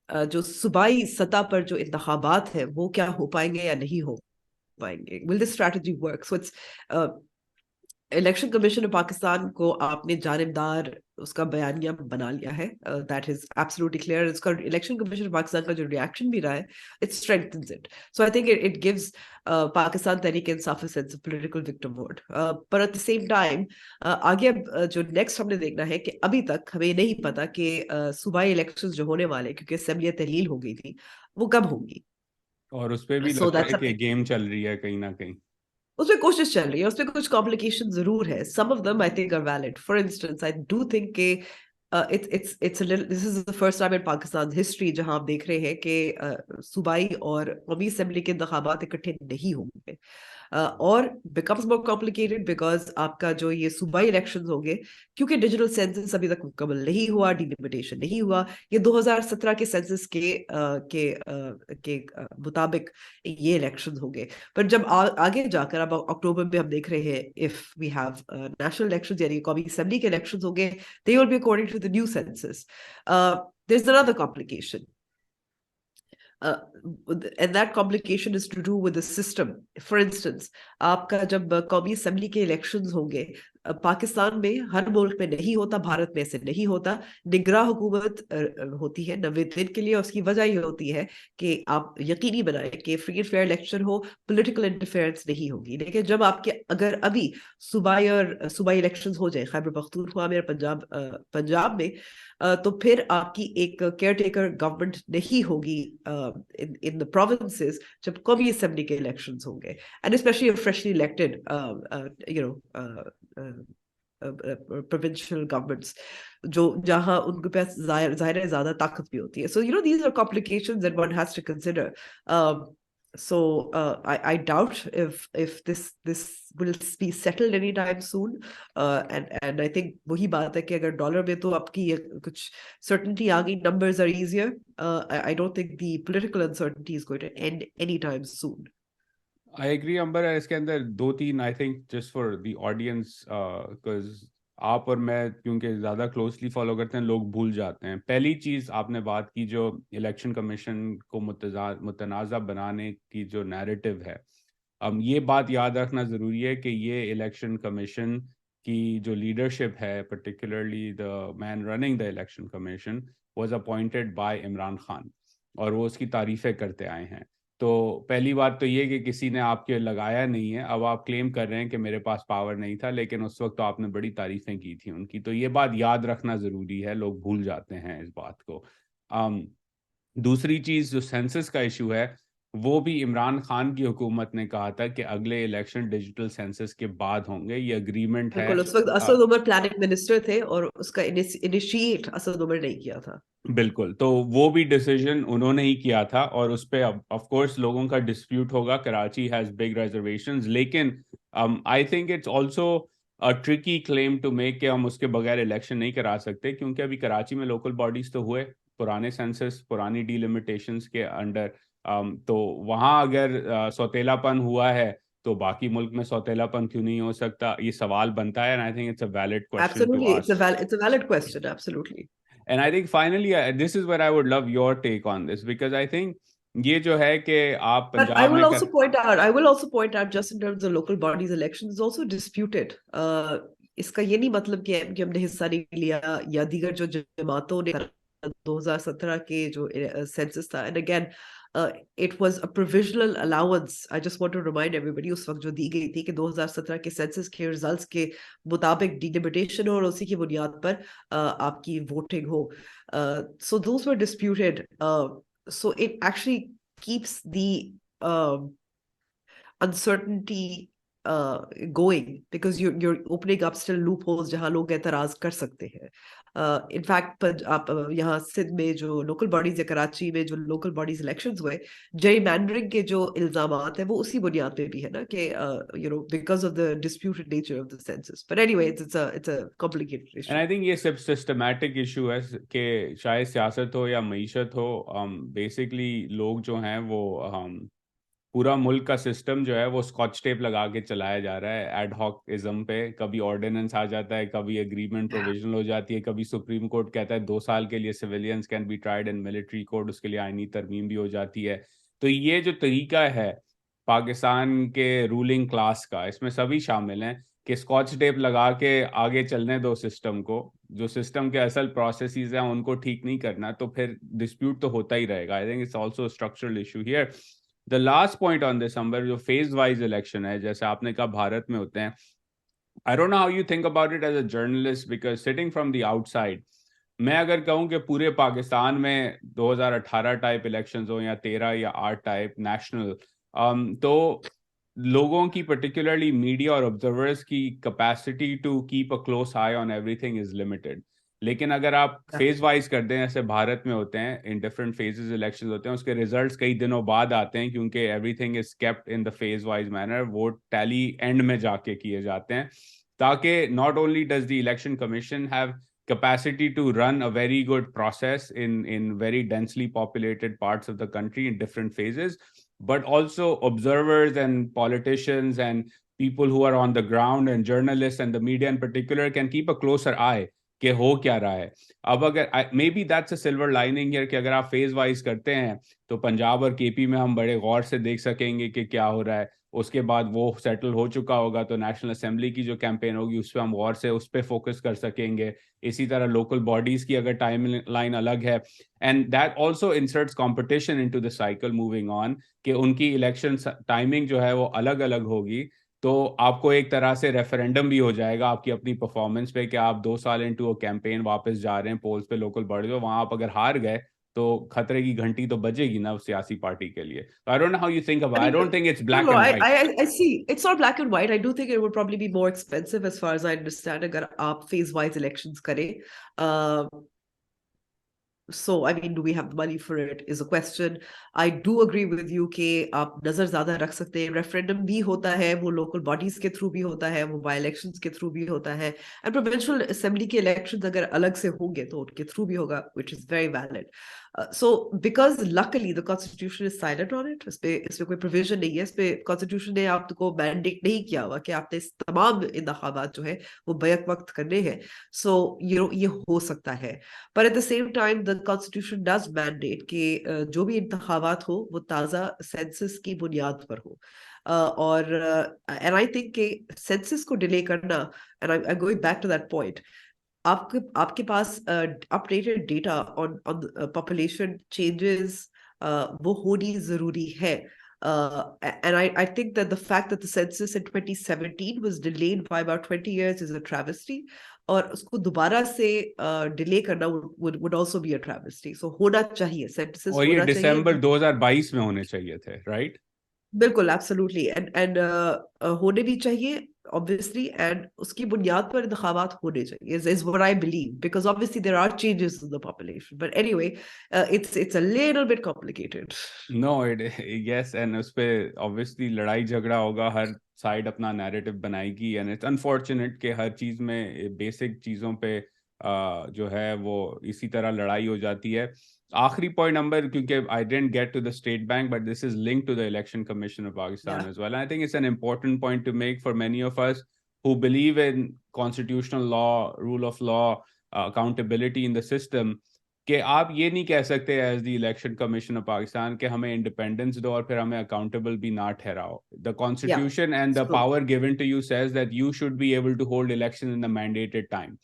जो सूबाई सतह पर जो इंतखाबात है वो क्या हो पाएंगे या नहीं हो पाएंगे। Will this strategy work? So it's election commission of Pakistan को आपने जानिबदार उसका बयानिया बना लिया है, दैट इज एब्सोल्युटली क्लियर। इसका इलेक्शन कमीशन ऑफ पाकिस्तान का जो रिएक्शन भी रहा है, it strengthens it. So I think it gives Pakistan Tehreek Insaf a sense of political victimhood, पर एट द सेम टाइम आगे जो नेक्स्ट हमने देखना है कि अभी तक हमें नहीं पता कि सूबाई इलेक्शंस जो होने वाले, क्योंकि असेंबली तहलील हो गई थी, वो कब होंगी। और उस पे भी सो लगता है दैट्स कि गेम चल रही है कहीं ना कहीं। उसमें कोशिश चल रही है, उसमें कुछ कॉम्प्लिकेशन जरूर है। Some of them I think are valid. For instance, I do think के it's a little, this is the first time in Pakistan's history जहां आप देख रहे हैं कि सूबाई और कौमी असेंबली के इंतखाबात इकट्ठे नहीं होंगे, और becomes more complicated because आपका जो ये सूबाई इलेक्शंस होंगे, क्योंकि डिजिटल सेंसस अभी तक मुकम्मल नहीं हुआ, डिलिमिटेशन नहीं हुआ, ये 2017 के सेंसस के मुताबिक ये इलेक्शंस होंगे। पर जब आगे जाकर अब अक्टूबर में हम देख रहे हैं, if we have national elections यानी कौमी असेंबली के इलेक्शंस होंगे, they will be according to the new census. There's another complication. And that complication is to do with the system. For instance, आपका जब कौमी असेंबली के इलेक्शंस होंगे, पाकिस्तान में हर मुल्क में नहीं होता, भारत में ऐसे नहीं होता, निगरान हुकूमत होती है 90 दिन के लिए। उसकी वजह ये होती है कि आप यकीनी बनाएं कि फ्री एंड फेयर इलेक्शन हो, पॉलिटिकल इंटरफेरेंस नहीं होगी। लेकिन जब आपके अगर अभी सूबाई इलेक्शंस हो जाए, खैबर पख्तूनख्वा में, पंजाब में, तो फिर आपकी एक केयर टेकर गवर्नमेंट नहीं होगी इन द प्रोविंसेस जब कौमी असेंबली के इलेक्शंस होंगे, and specially freshly elected provincial governments, जो जहां उनके पास जाहिर है ज्यादा ताकत भी होती है। So these are complications that one has to consider. So I doubt if this will be settled anytime soon. And I think वही बात है कि अगर डॉलर में तो आपकी कुछ certainty आ गई, numbers are easier. I don't think the political uncertainty is going to end anytime soon. I agree Amber. इसके अंदर दो तीन, I think just for the audience, because आप और मैं क्योंकि ज़्यादा क्लोजली फॉलो करते हैं, लोग भूल जाते हैं। पहली चीज़ आपने बात की, जो इलेक्शन कमीशन को मुतनाज़ा बनाने की जो नैरेटिव है, ये बात याद रखना ज़रूरी है कि ये इलेक्शन कमीशन की जो लीडरशिप है, particularly the man running the election commission was appointed by Imran Khan, और वो उसकी तारीफ़ें करते आए हैं। तो पहली बात तो ये कि किसी ने आपके लगाया नहीं है। अब आप क्लेम कर रहे हैं कि मेरे पास पावर नहीं था, लेकिन उस वक्त तो आपने बड़ी तारीफें की थी उनकी। तो ये बात याद रखना ज़रूरी है, लोग भूल जाते हैं इस बात को। दूसरी चीज़, जो सेंसस का इशू है, वो भी इमरान खान की हुकूमत ने कहा था कि अगले इलेक्शन डिजिटल सेंसस के बाद होंगे, ये अग्रीमेंट है। बिल्कुल, उस वक्त असद उमर प्लानिंग मिनिस्टर थे और उसका इनिशिएट असद उमर ने किया था। बिल्कुल, तो वो भी डिसीजन उन्होंने ही किया था, और उस पे ऑफ कोर्स लोगों का डिस्प्यूट होगा। कराची हैज बिग रिजर्वेशंस, लेकिन I think it's also a tricky claim to make कि हम उसके बगैर इलेक्शन नहीं करा सकते, क्योंकि अभी कराची में लोकल बॉडीज तो हुए पुराने सेंसस, पुरानी डिलिमिटेशंस के अंडर। तो वहाँ अगर सौतेलापन हुआ है, तो बाकी मुल्क में सौतेलापन क्यों नहीं हो सकता, ये सवाल बनता है। And I think it's a valid question to absolutely, ask. it's a valid question, absolutely. And I think finally, this is where I would love your take on this, because I think ये जो है कि आप But Punjab में कर I will also point out, just in terms of local bodies elections, is also disputed. इसका ये नहीं मतलब कि हमने हिस्सा नहीं लिया या दीगर जो जमातों ने 2017 के जो सेंसस था, and again it was a provisional allowance. I just want to remind everybody उस वक्त जो दी गई थी कि 2017 के सेंसस के रिजल्ट्स के मुताबिक डिलिमिटेशन हो और उसी की बुनियाद पर आपकी वोटिंग हो। सो दोस वर disputed, so it actually keeps the uncertainty going, because you're opening up still loopholes जहां लोग एतराज कर सकते हैं। In fact, आप यहाँ सिंध में जो लोकल बॉडीज या कराची में जो लोकल बॉडीज इलेक्शंस हुए, जेरिमैंडरिंग के जो इल्जामात हैं वो उसी बुनियाद पे भी है ना कि because of the disputed nature of the census. But anyway, it's a complicated and issue. I think ये सब सिस्टमैटिक इशू है कि चाहे सियासत हो या मईशत हो, बेसिकली लोग जो हैं वो पूरा मुल्क का सिस्टम जो है वो स्कॉच टेप लगा के चलाया जा रहा है एड हॉक इज्म पे। कभी ऑर्डिनेंस आ जाता है, कभी एग्रीमेंट प्रोविजनल हो जाती है, कभी सुप्रीम कोर्ट कहता है 2 साल के लिए civilians can be tried in military court, उसके लिए आईनी तरमीम भी हो जाती है। तो ये जो तरीका है पाकिस्तान के रूलिंग क्लास का, इसमें सभी शामिल हैं कि स्कॉच टेप लगा के आगे चलने दो सिस्टम को। जो सिस्टम के असल प्रोसेसेस हैं उनको ठीक नहीं करना, तो फिर डिस्प्यूट तो होता ही रहेगा। I think it's also structural issue here. The last point on this Amber, जो फेज वाइज इलेक्शन है, जैसे आपने कहा भारत में होते हैं, I don't know how you think about it as a journalist, because sitting from the outside, मैं अगर कहूं कि पूरे पाकिस्तान में 2018 टाइप इलेक्शंस हो या 13 या 8 टाइप नेशनल, तो लोगों की पर्टिकुलरली मीडिया और ऑब्जर्वर्स की capacity to keep a close eye on everything is limited. लेकिन अगर आप Yeah. फेज वाइज कर दें, जैसे भारत में होते हैं, इन डिफरेंट फेजेस इलेक्शंस होते हैं, उसके रिजल्ट्स कई दिनों बाद आते हैं, क्योंकि everything is kept in the phase wise manner. Vote tally and में जाके किए जाते हैं, ताकि not only does the election commission have capacity to run a very good process in very densely populated parts of the country in different phases, but also observers and politicians and people who are on the ground and journalists and the media in particular can keep a closer eye कि हो क्या रहा है। अब अगर may be that's a silver lining here कि अगर आप फेज वाइज करते हैं तो पंजाब और केपी में हम बड़े गौर से देख सकेंगे कि क्या हो रहा है। उसके बाद वो सेटल हो चुका होगा तो नेशनल असेंबली की जो कैंपेन होगी उस पर हम गौर से उस पर फोकस कर सकेंगे। इसी तरह लोकल बॉडीज की अगर टाइम लाइन अलग है, and that also inserts competition into the cycle moving on, कि उनकी इलेक्शन टाइमिंग जो है वो अलग अलग होगी। तो आपको एक तरह से रेफरेंडम भी हो जाएगा आपकी अपनी परफॉर्मेंस पे कि आप 2 साल इनटू अ कैंपेन वापस जा रहे हैं पोल्स पे लोकल बॉडी, तो वहां आप अगर हार गए तो खतरे की घंटी तो बजेगी ना उस सियासी पार्टी के लिए। आई don't know how you think about, I I mean, don't think it's no, black no, and white. I see. It's not black and white. I do think it would probably be more expensive as far as I understand अगर आप phase wise elections करें. So, I mean, do we have the money for it is a question. I do agree with you कि आप नजर ज्यादा रख सकते हैं। रेफरेंडम भी होता है, वो लोकल बॉडीज के थ्रू भी होता है, वो बाई इलेक्शंस के थ्रू भी होता है, एंड प्रोविंशियल असेंबली के इलेक्शंस अगर अलग से होंगे तो उनके थ्रू भी होगा, which is very valid. So, because luckily the constitution is silent on it, इस पे कोई प्रोविजन नहीं है, इस पे कॉन्स्टिट्यूशन ने आपको मैंडेट नहीं किया हुआ कि आपने इस तमाम इंतखाबात जो है वो बैक वक्त करने हैं। सो ये हो सकता है, पर at the same time the constitution does mandate कि जो भी इंतखाबात हो वो ताज़ा सेंसस की बुनियाद पर हो। और एंड आई थिंक कि सेंसस को डिले करना, and I going back to that point, आपके पास updated data on on population changes वो होनी जरूरी है। And I think that the fact that the census in 2017 was delayed by about 20 years is a travesty. और उसको दोबारा से डिले करना would also be a travesty. So होना चाहिए, sentences और ये होना चाहिए। दिसंबर 2022 में होने चाहिए थे, राइट? बिल्कुल, एब्सोल्युटली, एंड होने भी चाहिए ऑब्वियसली, एंड उसकी बुनियाद पर इंतखाबात होने चाहिए is what I believe, because obviously there are changes in the population, but anyway, it's a little bit complicated. No it yes, and उस पे ऑब्वियसली लड़ाई झगड़ा होगा, हर साइड अपना नैरेटिव बनाएगी, एंड इट्स अनफॉर्चुनेट कि हर चीज में बेसिक चीजों पे जो है वो इसी तरह लड़ाई हो जाती है। आखिरी पॉइंट नंबर, क्योंकि I didn't get to the state bank but this is linked to the election commission of Pakistan Yeah, as well, I think it's an important point to make for many of us who believe in constitutional law, rule of law, accountability in the system, कि आप ये नहीं कह सकते as the election commission of Pakistan कि हमें independence दो और फिर हमें अकाउंटेबल भी ना ठहराओ। The yeah, constitution and it's the true. Power given to you says that you should be able to hold election in the mandated time.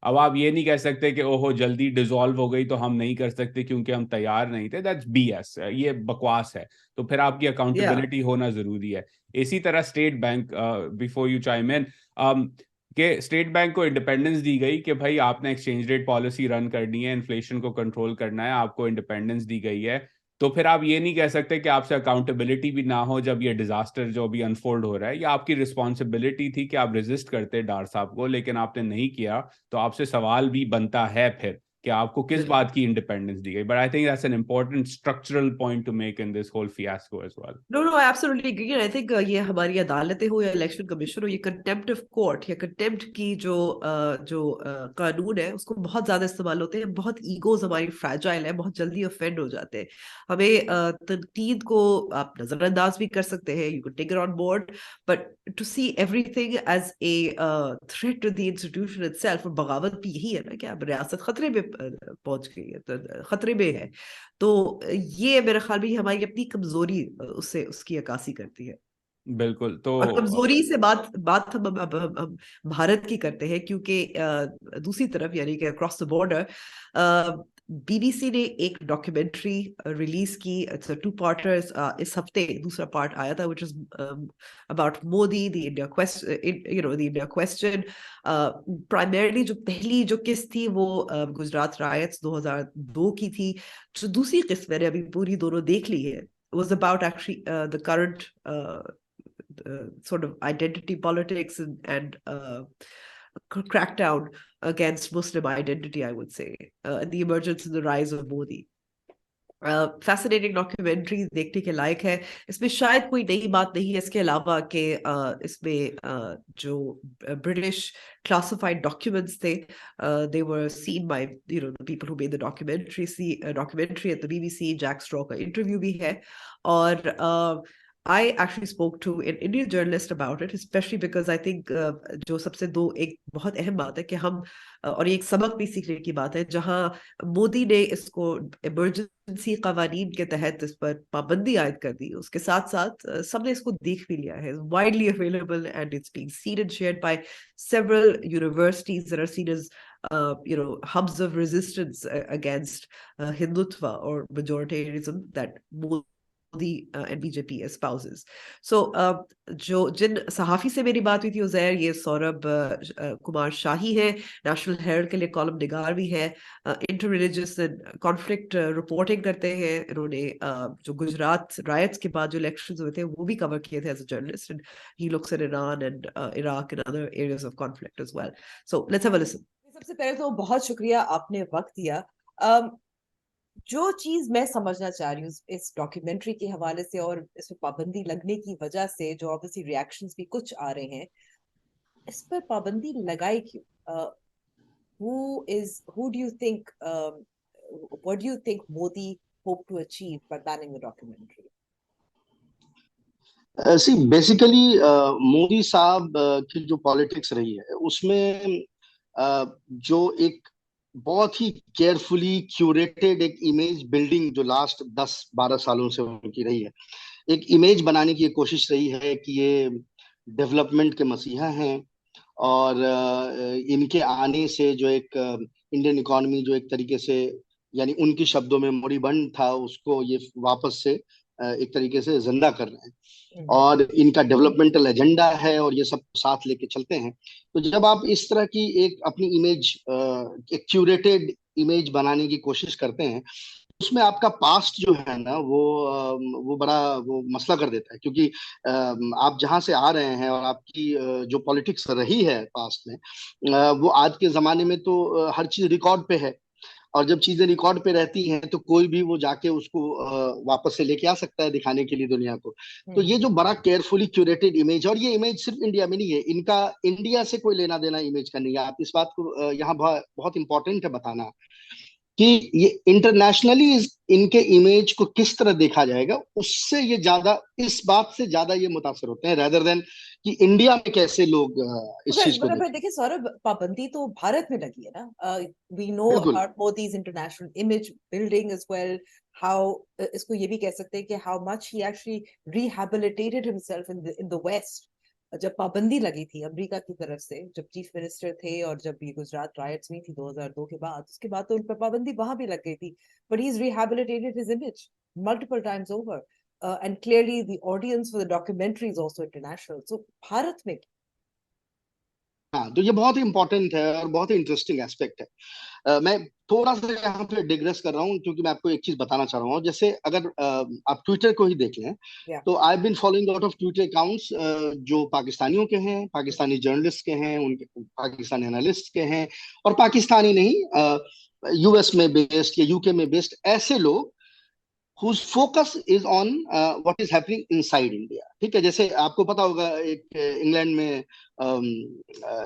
अब आप ये नहीं कह सकते कि ओहो जल्दी डिसॉल्व हो गई तो हम नहीं कर सकते क्योंकि हम तैयार नहीं थे, दैट्स बीएस, ये बकवास है। तो फिर आपकी Yeah, अकाउंटेबिलिटी होना जरूरी है। इसी तरह state bank, before you chime in, कि स्टेट बैंक को इंडिपेंडेंस दी गई कि भाई आपने एक्सचेंज रेट पॉलिसी रन करनी है, इन्फ्लेशन को कंट्रोल करना है, आपको इंडिपेंडेंस दी गई है। तो फिर आप ये नहीं कह सकते कि आपसे अकाउंटेबिलिटी भी ना हो जब ये डिजास्टर जो अभी अनफोल्ड हो रहा है। ये आपकी रिस्पॉन्सिबिलिटी थी कि आप रेजिस्ट करते डार साहब को, लेकिन आपने नहीं किया, तो आपसे सवाल भी बनता है फिर कि आपको किस बिल्कुल। बात की इंडिपेंडेंस दी गई। But I think that's an important structural point to make in this whole fiasco as well. No no, absolutely agree, I think ये हमारी अदालतें हो या इलेक्शन कमीशन हो, ये कंटेम्प्ट ऑफ कोर्ट या कंटेम्प्ट की जो कानून है उसको बहुत ज्यादा इस्तेमाल होते हैं। बहुत ईगोज हमारी फ्रैजाइल है, बहुत जल्दी ऑफेंड हो जाते हैं। हमें तनकीद को आप नजरअंदाज भी कर सकते हैं, you can take it on board, but to see everything as a threat to the institution itself, और बगावत भी यही है ना कि अब रियासत खतरे में पहुंच गई है, तो खतरे में है। तो ये मेरे ख्याल में हमारी अपनी कमजोरी उससे उसकी अक्कासी करती है। बिल्कुल। तो और कमजोरी से बात बात हम भारत की करते हैं, क्योंकि दूसरी तरफ यानी कि अक्रॉस द बॉर्डर बीबीसी ने एक डॉक्यूमेंट्री रिलीज की, इट्स अ टू पार्टर। इस हफ्ते दूसरा पार्ट आया था, which is about Modi, the India question, the India question. Primarily जो पहली जो किस्त थी वो गुजरात रायट्स 2002 की थी। जो दूसरी किस्त मैंने अभी पूरी दोनों देख ली है, was about actually the current sort of identity politics and crackdown against Muslim identity, I would say, and the emergence and the rise of Modi. Fascinating documentary देखने के लायक है। इसमें शायद कोई नई बात नहीं है इसके अलावा कि इसमें जो ब्रिटिश क्लासिफाइड डॉक्यूमेंट्स थे, they were seen by the people who made the documentary at the BBC. Jack Straw का इंटरव्यू भी है, और I actually spoke to an Indian journalist about it, especially because I think जो सबसे एक बहुत अहम बात है कि हम और ये एक सबक भी सीखने की बात है, जहां मोदी ने इसको इमरजेंसी कवानीन के तहत इस पर पाबंदी आयद कर दी, उसके साथ साथ सबने इसको देख भी लिया है, widely available and it's being seen and shared by several universities that are seen as hubs of resistance against Hindutva or majoritarianism that Modi and BJP espouses. So जो जिन सहाफी से मेरी बात हुई थी उजैर, ये सौरभ कुमार शाही है, नेशनल हेराल्ड के लिए कॉलम निगार भी है, इंटर रिलीजियस कॉन्फ्लिक्ट रिपोर्टिंग करते हैं। इन्होंने जो गुजरात रायट्स के बाद जो इलेक्शंस हुए थे वो भी कवर किए थे as a journalist, and he looks at Iran and Iraq and other areas of conflict as well. So let's have a listen. सबसे पहले तो बहुत शुक्रिया, आपने वक्त दिया। जो चीज मैं समझना चाह रही हूँ इस डॉक्यूमेंट्री के हवाले से और इसमें पाबंदी लगने की वजह से जो ऑब्वियसली रिएक्शंस भी कुछ आ रहे हैं, इस पर पाबंदी लगाई क्यों? who do you think what do you think Modi hoped to achieve by banning the documentary? See basically Modi साहब की जो पॉलिटिक्स रही है उसमें जो एक बहुत ही केयरफुली क्यूरेटेड एक इमेज बिल्डिंग जो लास्ट 10-12 सालों से उनकी रही है, एक इमेज बनाने की कोशिश रही है कि ये डेवलपमेंट के मसीहा हैं, और इनके आने से जो एक इंडियन इकोनॉमी जो एक तरीके से यानी उनकी शब्दों में मोरिबंद था, उसको ये वापस से एक तरीके से जिंदा कर रहे हैं और इनका डेवलपमेंटल एजेंडा है और ये सब साथ लेके चलते हैं। तो जब आप इस तरह की एक अपनी इमेज, एक क्यूरेटेड इमेज बनाने की कोशिश करते हैं, उसमें आपका पास्ट जो है ना वो बड़ा वो मसला कर देता है, क्योंकि आप जहां से आ रहे हैं और आपकी जो पॉलिटिक्स रही है पास्ट में, वो आज के जमाने में तो हर चीज रिकॉर्ड पे है। और जब चीजें रिकॉर्ड पे रहती हैं तो कोई भी वो जाके उसको वापस से लेके आ सकता है दिखाने के लिए दुनिया को। तो ये जो बड़ा केयरफुली क्यूरेटेड इमेज, और ये इमेज सिर्फ इंडिया में नहीं है, इनका इंडिया से कोई लेना देना इमेज का नहीं है। आप इस बात को यहाँ बहुत इंपॉर्टेंट है बताना कि ये इंटरनेशनली इनके इमेज को किस तरह देखा जाएगा, उससे ये ज्यादा, इस बात से ज्यादा ये मुतासर होते हैं रेदर देन कि इंडिया में कैसे लोग इस चीज को मगर देखें। देखिए सौरभ, पाबंदी तो भारत में लगी है ना। वी नो बिल्कुल। About Modi's international image building as well, how इसको ये भी कह सकते हैं कि how much he actually rehabilitated himself in the west. जब पाबंदी लगी थी अमेरिका की तरफ से, जब चीफ मिनिस्टर थे, और जब ये गुजरात राइट्स हुई थी 2002 के बाद, उसके बाद तो उन पर पाबंदी वहां भी लग गई थी, but he is rehabilitated his image multiple times over, and clearly the audience for the documentary is also international. So Bharat में हाँ, तो ये बहुत ही इंपॉर्टेंट है और बहुत ही इंटरेस्टिंग एस्पेक्ट है। मैं थोड़ा सा यहाँ पे डिग्रेस कर रहा हूँ, क्योंकि मैं आपको एक चीज बताना चाह रहा हूँ। जैसे अगर आप ट्विटर को ही देख लें, तो I been following lot of Twitter accounts जो पाकिस्तानियों के हैं, पाकिस्तानी जर्नलिस्ट के हैं, उनके पाकिस्तानी एनालिस्ट के हैं, और पाकिस्तानी नहीं, यूएस में बेस्ड या यूके में बेस्ड ऐसे लोग whose focus is on what is happening inside India। ठीक है, जैसे आपको पता होगा एक इंग्लैंड में,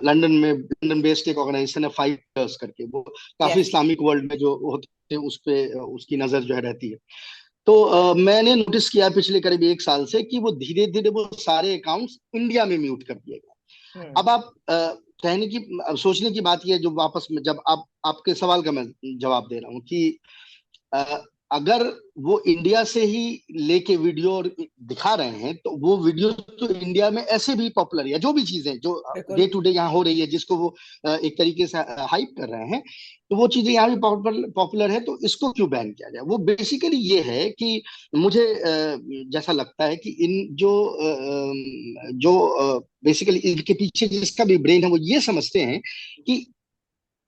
लंदन बेस्ड एक ऑर्गेनाइजेशन है 5 years करके, वो काफी इस्लामिक वर्ल्ड में जो होते हैं उस पे उसकी नजर जो है रहती है। तो मैंने नोटिस किया पिछले करीब 1 साल से कि वो धीरे धीरे वो सारे अकाउंट्स इंडिया में म्यूट कर दिए गए। अब आप कहने की सोचने की बात यह है, जो वापस में जब आपके सवाल का मैं जवाब दे रहा हूँ कि अगर वो इंडिया से ही लेके वीडियो और दिखा रहे हैं, तो वो वीडियो तो इंडिया में ऐसे भी पॉपुलर है, जो भी चीजें जो डे टू डे यहाँ हो रही है, जिसको वो एक तरीके से हाइप कर रहे हैं, तो वो चीजें यहाँ भी पॉपुलर है, तो इसको क्यों बैन किया जाए? वो बेसिकली ये है कि मुझे जैसा लगता है कि इन जो बेसिकली इनके पीछे जिसका भी ब्रेन है, वो ये समझते हैं कि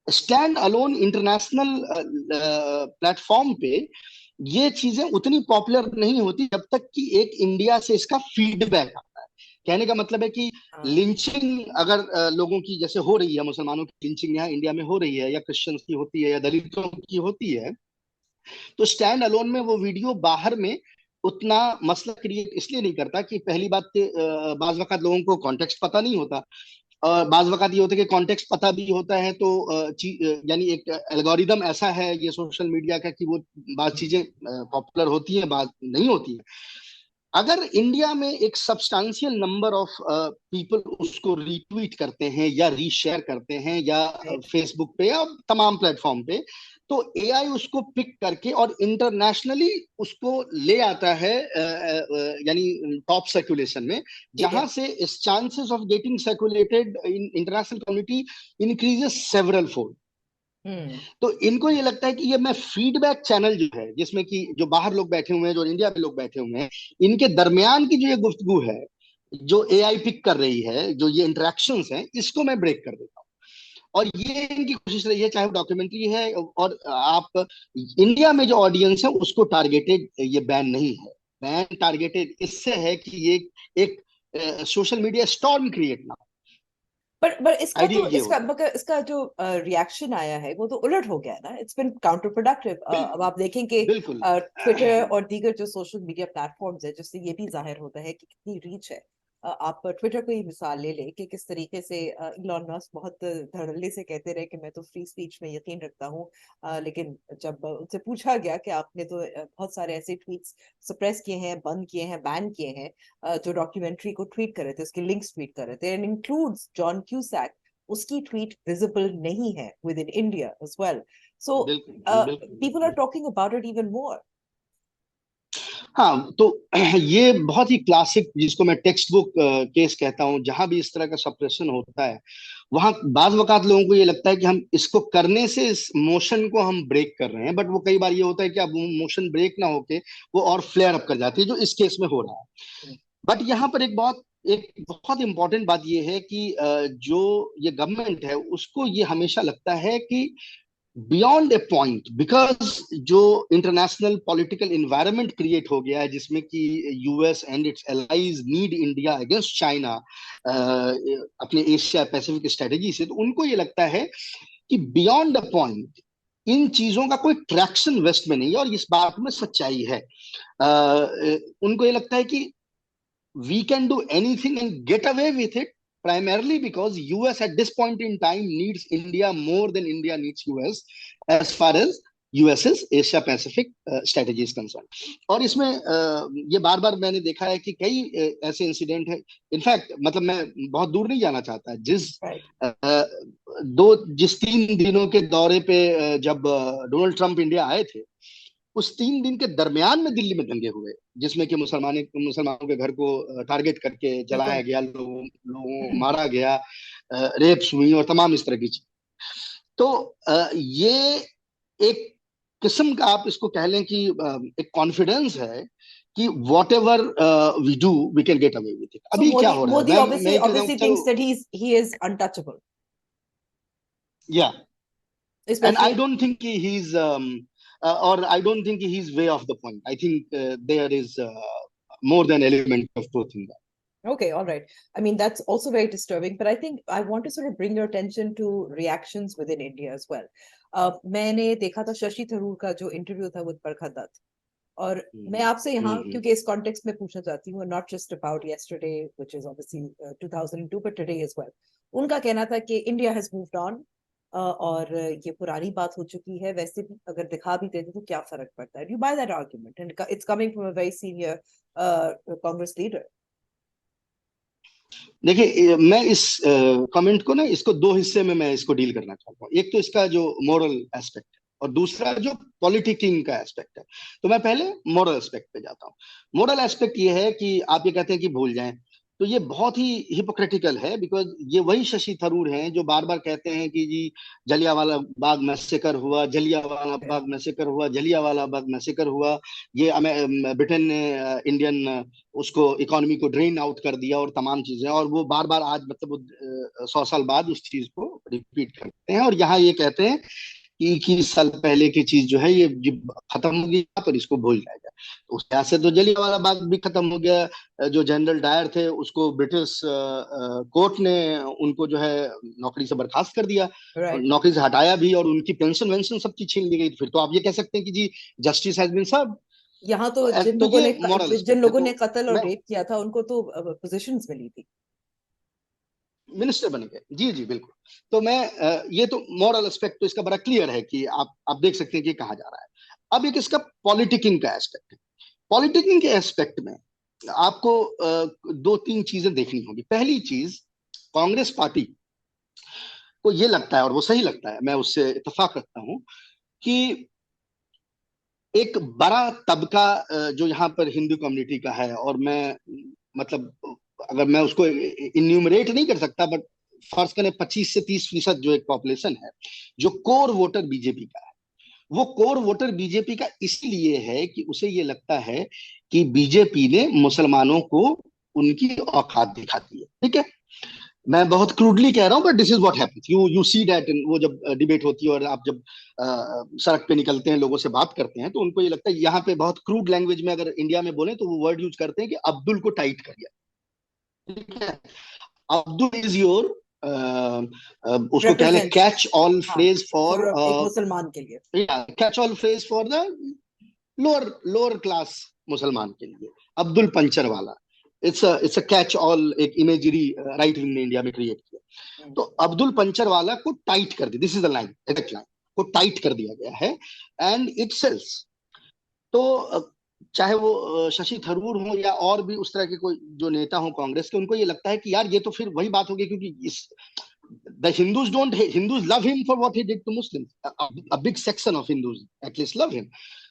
स्टैंड अलोन इंटरनेशनल प्लेटफॉर्म पे ये चीजें उतनी पॉपुलर नहीं होती जब तक कि एक इंडिया से इसका फीडबैक आता है। कहने का मतलब है कि लिंचिंग अगर लोगों की जैसे हो रही है, मुसलमानों की लिंचिंग यहाँ इंडिया में हो रही है, या क्रिश्चियंस की होती है, या दलितों की होती है, तो स्टैंड अलोन में वो वीडियो बाहर में उतना मसला क्रिएट इसलिए नहीं करता कि पहली बात, बाज वक़्त लोगों को कॉन्टेक्स्ट पता नहीं होता, और बाज वक़्त ये होता है कि कॉन्टेक्स्ट पता भी होता है तो यानी एक एल्गोरिदम ऐसा है ये सोशल मीडिया का कि वो बात चीजें पॉपुलर होती हैं, बात नहीं होती है। अगर इंडिया में एक सब्सटेंशियल नंबर ऑफ पीपल उसको रीट्वीट करते हैं या रीशेयर करते हैं, या फेसबुक पे या तमाम प्लेटफॉर्म पे, तो एआई उसको पिक करके और इंटरनेशनली उसको ले आता है, यानी टॉप सर्कुलेशन में, जहां से इस chances of getting circulated in international community increases several fold. तो इनको ये लगता है कि ये मैं फीडबैक चैनल जो है, जिसमें कि जो बाहर लोग बैठे हुए हैं, जो इंडिया में लोग बैठे हुए हैं, इनके दरमियान की जो ये गुफ्तगू है, जो एआई पिक कर रही है, जो ये इंटरेक्शंस हैं, इसको मैं ब्रेक कर देता हूँ। और ये इनकी कोशिश रही है, चाहे वो डॉक्यूमेंट्री है, और आप इंडिया में जो ऑडियंस है उसको टारगेटेड ये बैन नहीं है। बैन टारगेटेड इससे है कि ये एक सोशल मीडिया स्टॉर्म क्रिएट ना। पर इसका जो रिएक्शन आया है वो तो उलट हो गया ना। It's been counter productive. अब आप देखेंगे ट्विटर और दीगर जो सोशल मीडिया प्लेटफॉर्म्स है, जिससे ये भी जाहिर होता है कि कितनी रीच है। आप ट्विटर को ही मिसाल ले लें कि किस तरीके से इलॉन मस्क बहुत धड़ल्ले से कहते रहे कि मैं तो फ्री स्पीच में यकीन रखता हूँ, लेकिन जब उनसे पूछा गया कि आपने तो बहुत सारे ऐसे ट्वीट्स सप्रेस किए हैं, बंद किए हैं, बैन किए हैं, जो डॉक्यूमेंट्री को ट्वीट कर रहे थे, उसके लिंक्स ट्वीट कर रहे थे, एंड इंक्लूड्स जॉन क्यूसैक, उसकी ट्वीट विजिबल नहीं है within India as well. So people are talking about it even more. हाँ, तो ये बहुत ही क्लासिक, जिसको मैं टेक्स्ट बुक केस कहता हूँ, जहां भी इस तरह का सप्रेशन होता है वहां बाज वकात लोगों को ये लगता है कि हम इसको करने से इस मोशन को हम ब्रेक कर रहे हैं, बट वो कई बार ये होता है कि अब मोशन ब्रेक ना होके वो और फ्लेयर अप कर जाती है, जो इस केस में हो रहा है। बट यहाँ पर एक बहुत इंपॉर्टेंट बात ये है कि जो ये गवर्नमेंट है उसको ये हमेशा लगता है कि बियॉन्ड ए पॉइंट, बिकॉज जो इंटरनेशनल पॉलिटिकल इन्वायरमेंट क्रिएट हो गया है जिसमें कि US and it's allies need India against China अपने एशिया पैसिफिक स्ट्रेटेजी से, तो उनको ये लगता है कि बियॉन्ड द पॉइंट इन चीजों का कोई ट्रैक्शन वेस्ट में नहीं है, और इस बात में सच्चाई है। उनको ये लगता है कि we can do anything and get away with it, primarily because US at this point in time needs India more than India needs US as far as US's Asia Pacific strategy is concerned. और इसमें ये बार बार मैंने देखा है कि कई ऐसे incident है, इनफैक्ट मतलब मैं बहुत दूर नहीं जाना चाहता, जिस 3 दिनों के दौरे पे जब डोनाल्ड ट्रंप इंडिया आए थे, उस 3 दिन के दरमियान में दिल्ली में दंगे हुए, जिसमें कि मुसलमानों के घर को टारगेट करके जलाया गया, लोगों को मारा गया, रेप्स हुई और तमाम इस तरह की चीज। तो ये एक किस्म का, आप इसको कह लें कि एक कॉन्फिडेंस है कि whatever we do we can get away with it. अभी क्या हो रहा है, Modi obviously thinks that he is untouchable. Yeah, and I don't think he's or I don't think he's way off the point. I think there is more than element of truth in that. Okay, all right. I mean, that's also very disturbing, but I think I want to sort of bring your attention to reactions within India as well. मैंने देखा था शशि थरूर का जो interview था with परखत Dutt, और मैं आपसे यहाँ क्योंकि इस कॉन्टेक्स्ट में पूछना चाहती हूँ, not just about yesterday which is obviously 2002 but today as well. उनका कहना था कि इंडिया हैज मूव्ड ऑन और ये पुरानी बात हो चुकी है, वैसे भी अगर दिखा भी देते तो क्या फर्क पड़ता है. Do you by that argument? And it's coming from a very senior Congress leader. देखिए, मैं इस कमेंट को ना, इसको 2 हिस्से में मैं इसको डील करना चाहता हूँ। एक तो इसका जो मोरल एस्पेक्ट है और दूसरा जो पॉलिटिकिंग का एस्पेक्ट है। तो मैं पहले मोरल एस्पेक्ट पे जाता हूँ। मोरल एस्पेक्ट ये है कि आप ये कहते हैं कि भूल जाएं, तो ये बहुत ही हिपोक्रेटिकल है, बिकॉज ये वही शशि थरूर हैं जो बार बार कहते हैं कि जी जलियांवाला बाग मैसेकर हुआ, जलियांवाला बाग मैसेकर हुआ, जलियांवाला बाग मैसेकर हुआ, ये ब्रिटेन ने इंडियन उसको इकोनॉमी को ड्रेन आउट कर दिया और तमाम चीजें, और वो बार बार आज मतलब 100 साल बाद उस चीज को रिपीट करते हैं, और यहाँ ये कहते हैं कि 21 साल पहले की चीज जो है ये खत्म हो गया पर इसको भूल जाएगा। उस तरह से तो जलियांवाला बाग भी खत्म हो गया। जो जनरल डायर थे उसको ब्रिटिश कोर्ट ने उनको जो है नौकरी से बर्खास्त कर दिया, नौकरी से हटाया भी, और उनकी पेंशन वेंशन सब चीज छीन ली गई। फिर तो आप ये कह सकते हैं कि जी जस्टिस हैज बीन सर्व्ड। यहाँ तो जिन लोगों ने कत्ल और रेप किया था उनको तो पोजीशंस मिली थी, मिनिस्टर बन गए। जी जी बिल्कुल। तो मैं ये तो मॉरल एस्पेक्ट तो इसका बड़ा क्लियर है कि आप देख सकते हैं कि कहा जा रहा है। अब एक इसका पॉलिटिकिंग का एस्पेक्ट है। पॉलिटिकिंग के एस्पेक्ट में आपको 2-3 चीजें देखनी होगी। पहली चीज, कांग्रेस पार्टी को ये लगता है, और वो सही लगता है, मैं उससे इत्तेफाक रखता हूं, कि एक बड़ा तबका जो यहाँ पर हिंदू कम्युनिटी का है, और मैं मतलब अगर मैं उसको इन्यूमरेट नहीं कर सकता, बट फर्ज करें 25 से 30% जो एक पॉपुलेशन है जो कोर वोटर बीजेपी का है, वो कोर वोटर बीजेपी का इसलिए है कि उसे ये लगता है कि बीजेपी ने मुसलमानों को उनकी औकात दिखाती है। ठीक है, मैं बहुत क्रूडली कह रहा हूं, but this is what happens. You see that वो जब डिबेट होती है और आप जब सड़क पे निकलते हैं, लोगों से बात करते हैं, तो उनको ये लगता है, यहाँ पे बहुत क्रूड लैंग्वेज में अगर इंडिया में बोले तो वो वर्ड यूज करते हैं कि अब्दुल को टाइट कर दिया। ठीक है, अब्दुल इज योर उसको कह लें कैच ऑल फ्रेज फॉर मुसलमान के लिए, catch all phrase for the lower class मुसलमान के लिए, अब्दुल पंचर वाला। इट्स अ कैच ऑल, एक इमेजरी राइट विंग ने इंडिया में क्रिएट किया। तो अब्दुल पंचर वाला को टाइट कर दिया, this is the line, exact line, को टाइट कर दिया गया है, एंड इट सेल्स। तो चाहे वो शशि थरूर हो या और भी उस तरह के कोई जो नेता हो कांग्रेस के, उनको ये लगता है कि यार ये तो फिर वही बात होगी, क्योंकि इस the Hindus love him for what he did to Muslims. A big section of Hindus at least love him.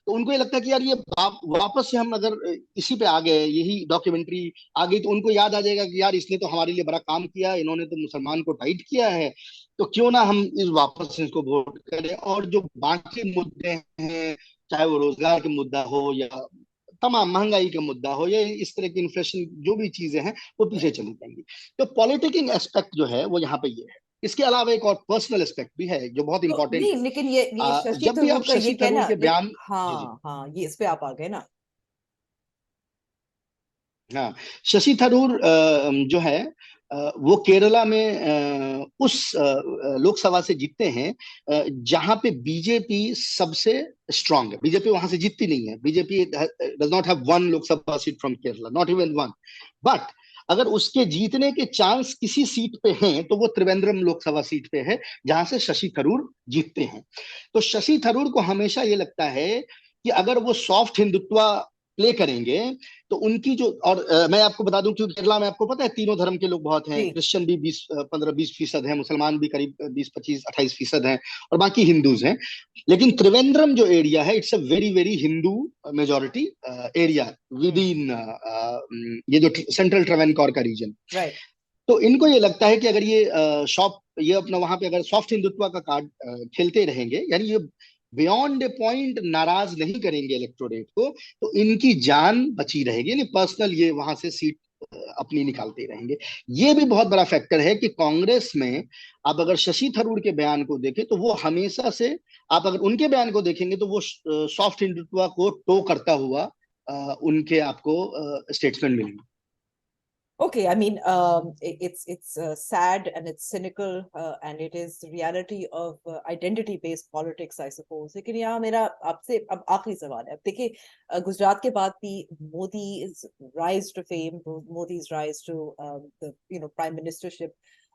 तो उनको ये लगता है कि यार ये वापस से हम अगर इसी पे आ गए, यही डॉक्यूमेंट्री आ गई, तो उनको याद आ जाएगा कि यार इसने तो हमारे लिए बड़ा काम किया, इन्होंने तो मुसलमान को टाइट किया है, तो क्यों ना हम इस वापस इसको वोट करें। और जो बाकी मुद्दे हैं, चाहे वो रोजगार का मुद्दा हो या तमाम महंगाई का मुद्दा हो या इस तरह की इन्फ्लेशन, जो भी चीजें हैं वो पीछे चली जाएंगी। तो पॉलिटिकिंग एस्पेक्ट जो है वो यहाँ पे ये है। इसके अलावा एक और पर्सनल एस्पेक्ट भी है जो बहुत तो इंपॉर्टेंट नहीं, है। लेकिन ये शशि जब भी थरूर आप का ये शशि थरूर कहना, के बयान, जी जी, हाँ हाँ, ये इस पे आप आ गए ना। हाँ, शशि थरूर जो है वो केरला में उस लोकसभा से जीतते हैं जहां पे बीजेपी सबसे स्ट्रांग है। बीजेपी वहां से जीतती नहीं है, BJP does not have one Lok Sabha seat from Kerala, not even one. But अगर उसके जीतने के चांस किसी सीट पे हैं तो वो त्रिवेंद्रम लोकसभा सीट पे है, जहां से शशि थरूर जीतते हैं। तो शशि थरूर को हमेशा ये लगता है कि अगर वो सॉफ्ट हिंदुत्व प्ले करेंगे तो उनकी जो, और मैं आपको बता दूं क्योंकि केरला में आपको पता है तीनों धर्म के लोग बहुत हैं, जी क्रिश्चियन भी 20-15-20% हैं, मुसलमान भी करीब 20-25-28% हैं, और बाकी हिंदूज हैं। लेकिन त्रिवेंद्रम जो एरिया है, it's a very very Hindu majority area with in ये जो सेंट्रल ट्रेवेनकोर का रीजन। राइट। तो इनको ये लगता है कि अगर ये अपना वहां पे अगर सॉफ्ट हिंदुत्व का कार्ड खेलते रहेंगे, यानी ये बियॉन्ड ए पॉइंट नाराज नहीं करेंगे इलेक्टोरेट को, तो इनकी जान बची रहेगी, यानी पर्सनल ये वहां से सीट अपनी निकालते रहेंगे। ये भी बहुत बड़ा फैक्टर है कि कांग्रेस में आप अगर शशि थरूर के बयान को देखें तो वो हमेशा से, आप अगर उनके बयान को देखेंगे तो वो सॉफ्ट हिंदुत्व को टो करता हुआ उनके आपको स्टेट्समेंट मिलेंगे। Okay, I mean, it's sad and it's cynical and it is reality of identity-based politics, I suppose. लेकिन यहाँ मेरा आपसे अब आखिरी सवाल है। अब देखिए, गुजरात के बाद भी Modi's rise to fame, Modi's rise to the prime ministership,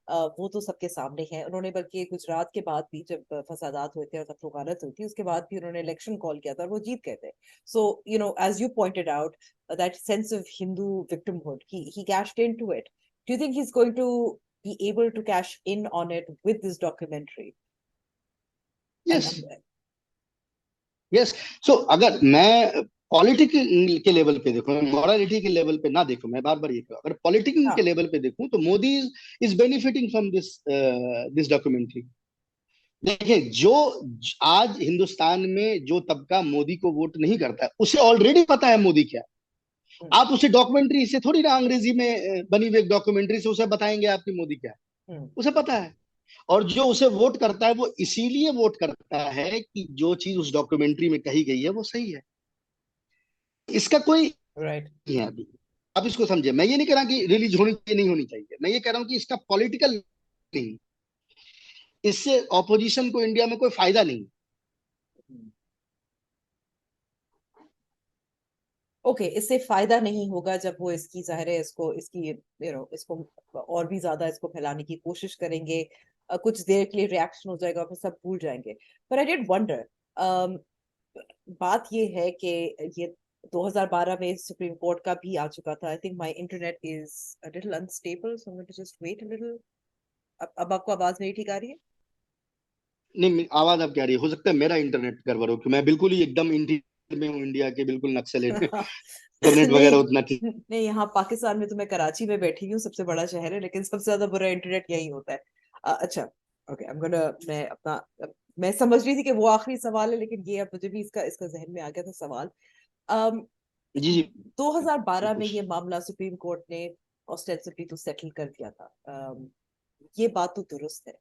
वो तो सबके सामने है। उन्होंने बल्कि गुजरात के बाद भी जब फसादात हुए थे और तफरुकात हुई थी, उसके बाद भी उन्होंने इलेक्शन कॉल किया था और वो जीत गए थे। So, as you pointed out, that sense of Hindu victimhood, he cashed into it. Do you think he's going to be able to cash in on it with this documentary? Yes. Yes. So अगर मैं politics के level पे देखूं, morality के level पे ना देखूं, मैं बार बार ये कहूं, अगर पॉलिटिक्स के लेवल पे देखूं तो Modi is benefiting from this documentary. देखिए, जो आज हिंदुस्तान में जो तबका मोदी को वोट नहीं करता है, उसे ऑलरेडी पता है मोदी क्या है। आप उसे डॉक्यूमेंट्री से थोड़ी ना, अंग्रेजी में बनी हुई डॉक्यूमेंट्री से उसे बताएंगे आपकी मोदी क्या है, उसे पता है। और जो उसे वोट करता है वो इसीलिए वोट करता है कि जो चीज उस डॉक्यूमेंट्री में कही गई है वो सही है। इसका कोई राइट नहीं है अभी, आप इसको समझे। मैं ये नहीं कह रहा कि रिलीज होनी चाहिए नहीं होनी चाहिए, मैं ये कह रहा हूं कि इसका पॉलिटिकल नहीं, इससे ऑपोजिशन को इंडिया में कोई फायदा नहीं। ओके, इससे फायदा नहीं होगा जब वो इसकी जाहिर है इसकी इसको और भी ज्यादा इसको फैलाने की कोशिश करेंगे। कुछ देर के लिए रिएक्शन हो जाएगा, फिर सब भूल जाएंगे। पर आई डिड वंडर, बात ये है कि ये 2012 में सुप्रीम कोर्ट का भी आ चुका था। I think my internet is a little unstable, so I am going to just wait a little. अब आपको आवाज मेरी ठीक आ रही है? नहीं, आवाज अब क्या रही है? हो सकता है मेरा इंटरनेट गड़बड़ हो, क्योंकि मैं बिल्कुल ही एकदम इंटीरियर में हूँ इंडिया के, बिल्कुल नक्सल इंटरनेट वगैरह उतना ठीक नहीं, यहाँ पाकिस्तान में तो मैं कराची में बैठी हूँ, सबसे बड़ा शहर है, लेकिन सबसे ज्यादा बुरा इंटरनेट यही होता है। अच्छा, ओके, मैं समझ रही थी कि वो आखिरी सवाल है, लेकिन ये अब मुझे भी इसका जहन में आ गया था सवाल। जी जी 2012 में बिल्कुल। ये मामला सुप्रीम कोर्ट ने ऑस्टेंसिबली तो सेटल कर दिया था। ये बात तो दुरुस्त है।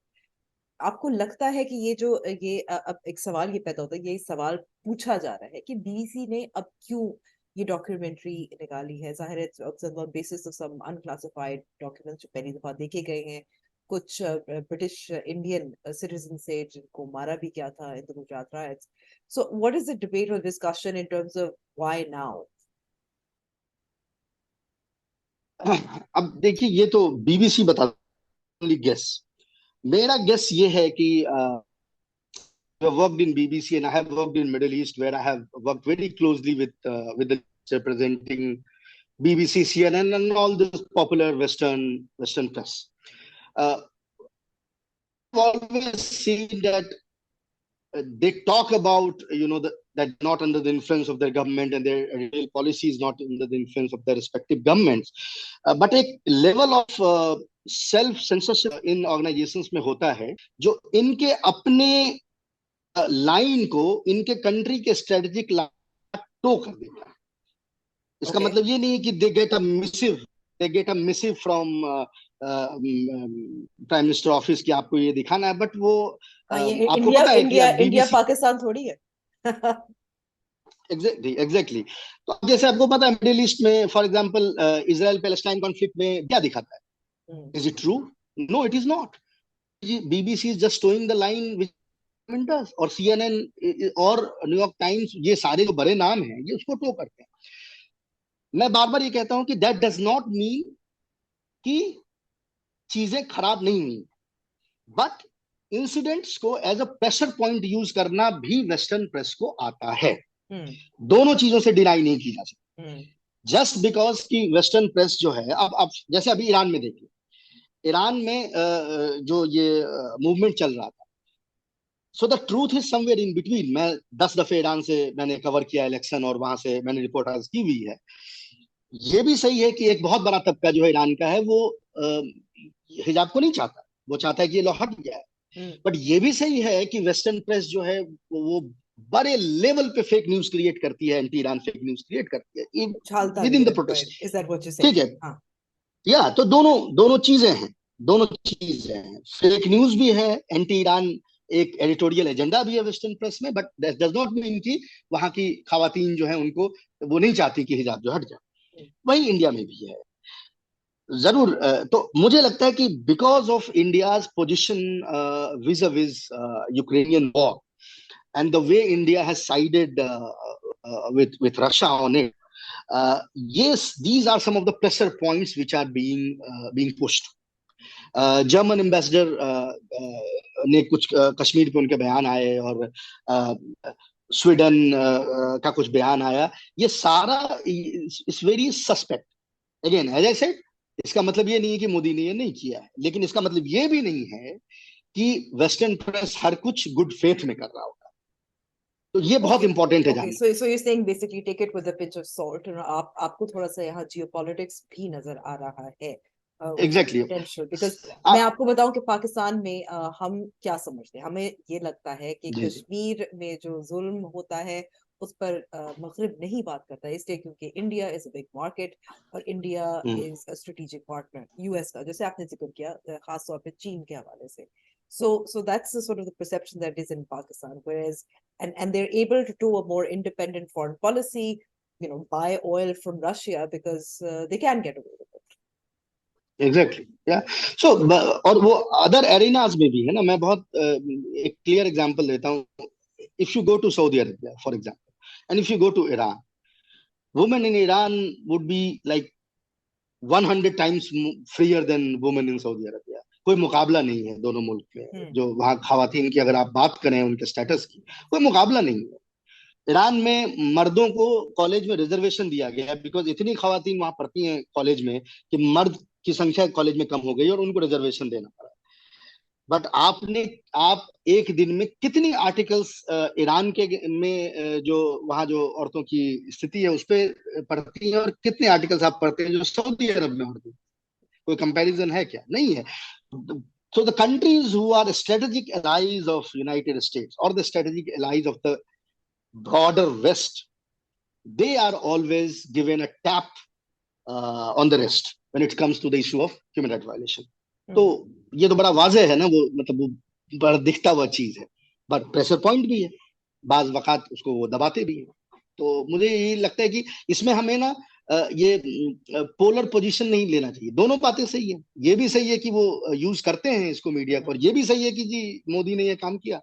आपको लगता है कि ये अब एक सवाल ये पैदा होता है, ये सवाल पूछा जा रहा है कि बीबीसी ने अब क्यों ये डॉक्यूमेंट्री निकाली है? जाहिर है basis of some unclassified documents जो पहली दफा देखे गए हैं, कुछ ब्रिटिश इंडियन सिटीजन से जिनको मारा भी गया था in the Gujarat riots. So what is the debate और discussion in terms of why now? अब देखिए, ये तो बीबीसी बता, गेस, मेरा गेस ये है कि I've worked in BBC and I have worked in Middle East, where I have worked very closely with the representing BBC, CNN, and all this popular Western press. I've always seen that they talk about, that not under the influence of their government, and their real policy is not under the influence of their respective governments. But a level of self censorship in organizations में होता है, जो इनके अपने line को इनके country के strategic to कर देता है. इसका मतलब ये नहीं है कि they get a missive from prime minister office की आपको ये दिखाना है, बट वो आपको पता है कि इंडिया पाकिस्तान थोड़ी है. एग्जैक्टली. तो जैसे आपको पता है मिडिल ईस्ट में for example Israel Palestine conflict में क्या दिखाता है? Is it true? No, it is not. BBC is just showing the line which government does, और सीएनएन और न्यूयॉर्क टाइम्स, ये सारे जो बड़े नाम हैं, ये उसको टो करते हैं. मैं बार बार ये कहता हूं कि दैट डज नॉट मीन कि चीजें खराब नहीं हुई, बट इंसिडेंट्स को as a pressure point use करना भी वेस्टर्न प्रेस को आता है. दोनों चीजों से डिनाई नहीं की जा सकती. जस्ट बिकॉज कि वेस्टर्न प्रेस जो है, अब जैसे अभी ईरान में देखिए, ईरान में जो ये मूवमेंट चल रहा था, so the truth is somewhere in between. मैं 10 दफे ईरान से मैंने कवर किया इलेक्शन, और वहां से मैंने रिपोर्ट आज की हुई है. ये भी सही है कि एक बहुत बड़ा तबका जो है ईरान का है, वो हिजाब को नहीं चाहता, वो चाहता है कि ये लॉ हट जाए. बट ये भी सही है कि वेस्टर्न प्रेस जो है वो बड़े लेवल पे फेक न्यूज क्रिएट करती है, anti Iran fake news create करती है विद इन द प्रोटेस्ट. ठीक है, या तो दोनों चीजें हैं. फेक न्यूज भी है, एंटी ईरान एक एडिटोरियल एजेंडा भी है वेस्टर्न प्रेस में, but that does not mean कि वहां की खवातीन जो है उनको वो नहीं चाहती कि हिजाब जो हट जाए. वही इंडिया में भी है जरूर. तो मुझे लगता है कि because of India's position with Ukrainian war, and the way India has sided with Russia on it, yes, these are some of the pressure points which are being pushed. German ambassador ने कुछ कश्मीर पे उनके बयान आए, और Sweden का कुछ बयान आया. ये सारा is very suspect. Again as I said, इसका मतलब ये नहीं है कि मोदी ने ये नहीं किया है, लेकिन इसका मतलब ये भी नहीं है कि वेस्टर्न प्रेस हर कुछ गुड फेथ में कर रहा होगा. तो ये बहुत इंपॉर्टेंट है जानना. So you're saying basically take it with a pinch of salt. आपको थोड़ा सा यहाँ जियोपॉलिटिक्स भी नजर आ रहा है. Exactly. Because मैं आपको बताऊं कि पाकिस्तान में हम क्या समझते हैं. हमें ये लगता है कि कश्मीर में जो जुल्म होता है उस पर मगरिब नहीं बात करता है, इसलिए क्योंकि India is a big market और India is a strategic partner US का, जैसे आपने जिक्र किया खास तौर पे चीन के हवाले से. So that's the sort of the perception that is in Pakistan, whereas and they're able to do a more independent foreign policy, buy oil from Russia because they can get away with it. Exactly, yeah. So और वो other arenas में भी है ना. मैं बहुत एक clear example देता हूँ. If you go to Saudi Arabia, for example, and if you go to Iran, women in Iran would be like 100 times freer than women in Saudi Arabia. कोई मुकाबला नहीं है दोनों मुल्क में. जो वहाँ खवातीन की अगर आप बात करें उनके स्टेटस की, कोई मुकाबला नहीं है. ईरान में मर्दों को कॉलेज में रिजर्वेशन दिया गया है बिकॉज इतनी खवातीन वहां पढ़ती हैं कॉलेज में कि मर्द की संख्या कॉलेज में कम हो गई और उनको रिजर्वेशन देना पड़ा. बट आप एक दिन में कितनी आर्टिकल्स ईरान के में जो वहां जो औरतों की स्थिति है उस पर पढ़ती हैं, और कितने आर्टिकल्स आप पढ़ते हैं जो सऊदी अरब में होती है? कोई कंपैरिजन है क्या? नहीं है. So the countries who are strategic allies of United States or the strategic allies of the broader West, they are always given a tap on the wrist when it comes to the issue of human rights violation. तो ये तो बड़ा वाज़ेह है ना, वो मतलब वो बड़ा दिखता हुआ चीज है, बट प्रेशर पॉइंट भी है, बाज वक़ात उसको वो दबाते भी है. तो मुझे ये लगता है कि इसमें हमें ना ये पोलर पोजीशन नहीं लेना चाहिए. दोनों बातें सही है. ये भी सही है कि वो यूज करते हैं इसको मीडिया को, और ये भी सही है कि जी मोदी ने ये काम किया.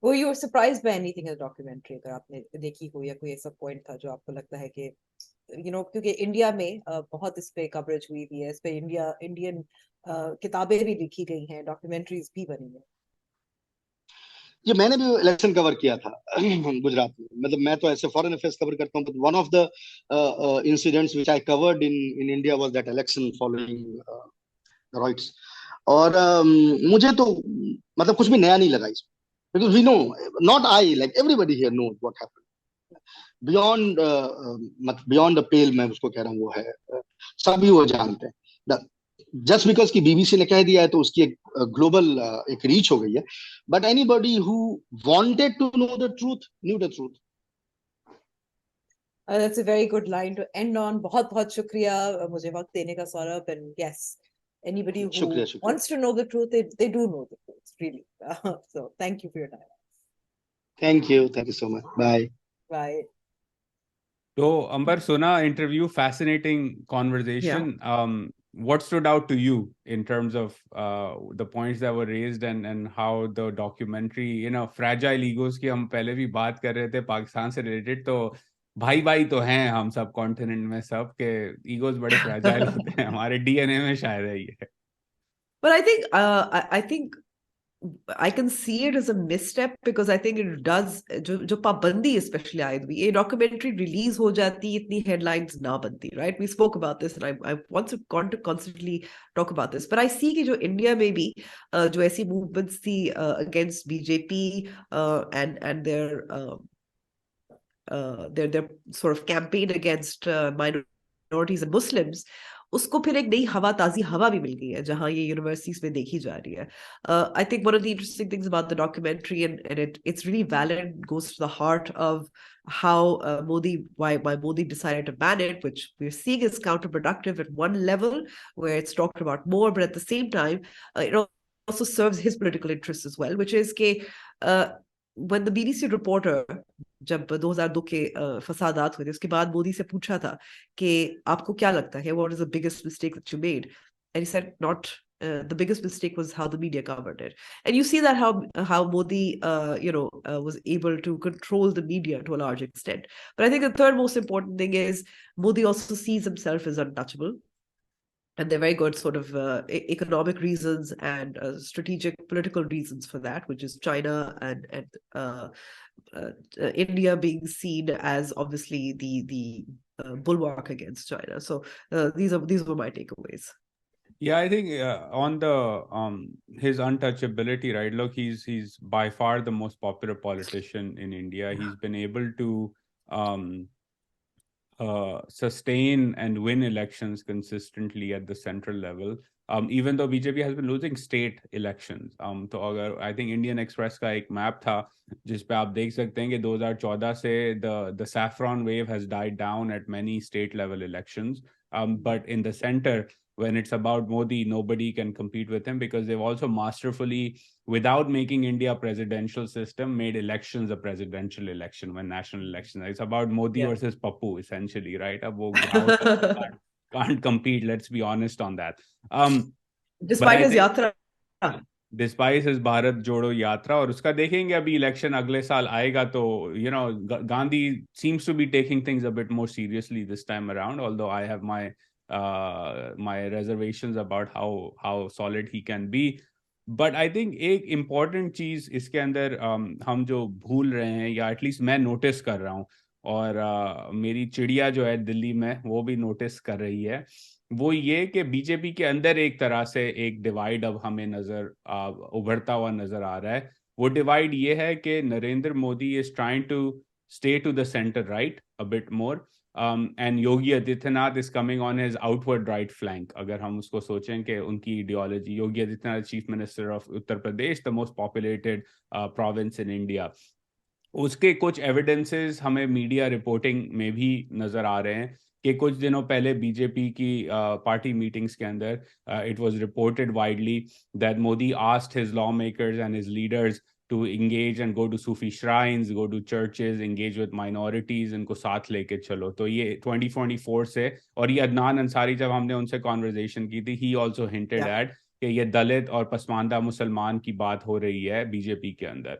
Were you surprised by anything in the documentary? अगर आपने देखी हो या कोई ऐसा पॉइंट था जो आपको लगता है कि क्योंकि इंडिया में बहुत इस पे कवरेज हुई थी, इस पे इंडियन किताबें भी लिखी गई हैं, डॉक्यूमेंट्रीज भी बनी है. ये मैंने भी इलेक्शन कवर किया था गुजरात में. मतलब मैं तो ऐसे फॉरेन अफेयर्स कवर करता हूँ, but one of the incidents which I covered in India was that election following the rights. और मुझे तो मतलब कुछ भी नया नहीं लगा इसमें. because we know, not I, like everybody here knows what happened. Beyond the pale, मैं उसको कह रहा हूँ, वो है, सभी वो जानते हैं. Just because की बीबीसी ने कह दिया है तो उसकी एक ग्लोबल एक रीच हो गई है. But anybody who wanted to know the truth knew the truth. That's a very good line to end on. बहुत बहुत शुक्रिया मुझे वक्त देने का, Saurabh. And yes, anybody who शुक्रिया. wants to know the truth, they do know the truth, really. So thank you for your time. Thank you so much. Bye. Bye. So Amber, सुना interview, fascinating conversation. Yeah. What stood out to you in terms of the points that were raised and how the documentary, fragile egos की हम पहले भी बात कर रहे थे पाकिस्तान से related, तो भाई तो हैं हम सब कॉन्टिनेंट में, सब के ईगोज बड़े फ्रैजाइल होते हैं, हमारे डीएनए में शायद है ये. But I think I can see it as a misstep because I think it does, जो पाबंदी especially आयद भी, ये documentary release हो जाती, इतनी headlines ना बनती, right? We spoke about this and I want to constantly talk about this. But I see कि जो India में भी जो ऐसी movements थी against BJP and their sort of campaign against minorities and Muslims, उसको फिर एक नई हवा, ताजी हवा भी मिल गई है जहां ये यूनिवर्सिटीज में देखी जा रही है. I think one of the interesting things about the documentary, and it's really valid, goes to the heart of how why Modi decided to ban it, which we're seeing is counterproductive at one level where it's talked about more, but at the same time it also serves his political interests as well, which is when the BBC reporter, जब 2002 के फसादात हुए थे, उसके बाद मोदी से पूछा था कि आपको क्या लगता है, what is the biggest mistake that you made, and he said the biggest mistake was how the media covered it. And you see that how Modi was able to control the media to a large extent. But I think the third most important thing is Modi also sees himself as untouchable. And there are very good sort of economic reasons and strategic political reasons for that, which is China and India being seen as obviously the bulwark against China. So these were my takeaways. Yeah, I think on the his untouchability, right? Look, he's by far the most popular politician in India. He's been able to sustain and win elections consistently at the central level, even though BJP has been losing state elections. तो अगर I think Indian Express का एक map था जिस पे आप देख सकते हैं कि 2014 से the saffron wave has died down at many state level elections, but in the center, when it's about Modi, nobody can compete with him because they've also masterfully, without making India a presidential system, made elections a presidential election when national elections. It's about Modi versus Pappu, essentially, right? Can't compete. Let's be honest on that. Despite his yatra. Despite his Bharat Jodo Yatra, और उसका देखेंगे अभी election अगले साल आएगा तो Gandhi seems to be taking things a bit more seriously this time around, although I have my reservations about how solid he can be. But I think एक important चीज इसके अंदर हम जो भूल रहे हैं, या एटलीस्ट मैं नोटिस कर रहा हूँ, और मेरी चिड़िया जो है दिल्ली में वो भी नोटिस कर रही है, वो ये कि बीजेपी के अंदर एक तरह से एक डिवाइड अब हमें उभरता हुआ नजर आ रहा है. वो डिवाइड ये है कि Narendra Modi is trying to stay to the center right a bit more, and Yogi Adityanath is coming on his outward right flank. अगर हम उसको सोचें कि उनकी ideology, Yogi Adityanath, Chief Minister of Uttar Pradesh, the most populated province in India, उसके कुछ evidences हमें media reporting में भी नजर आ रहे हैं कि कुछ दिनों पहले बीजेपी की पार्टी मीटिंग्स के अंदर it was reported widely that Modi asked his lawmakers and his leaders to engage and go to Sufi shrines, go to churches, engage with minorities, इनको साथ लेके चलो. तो ये 2024 से, और ये अदनान अंसारी जब हमने उनसे कॉन्वर्जेशन की थी, he also hinted at कि ये दलित और पसमानदा मुसलमान की बात हो रही है बीजेपी के अंदर.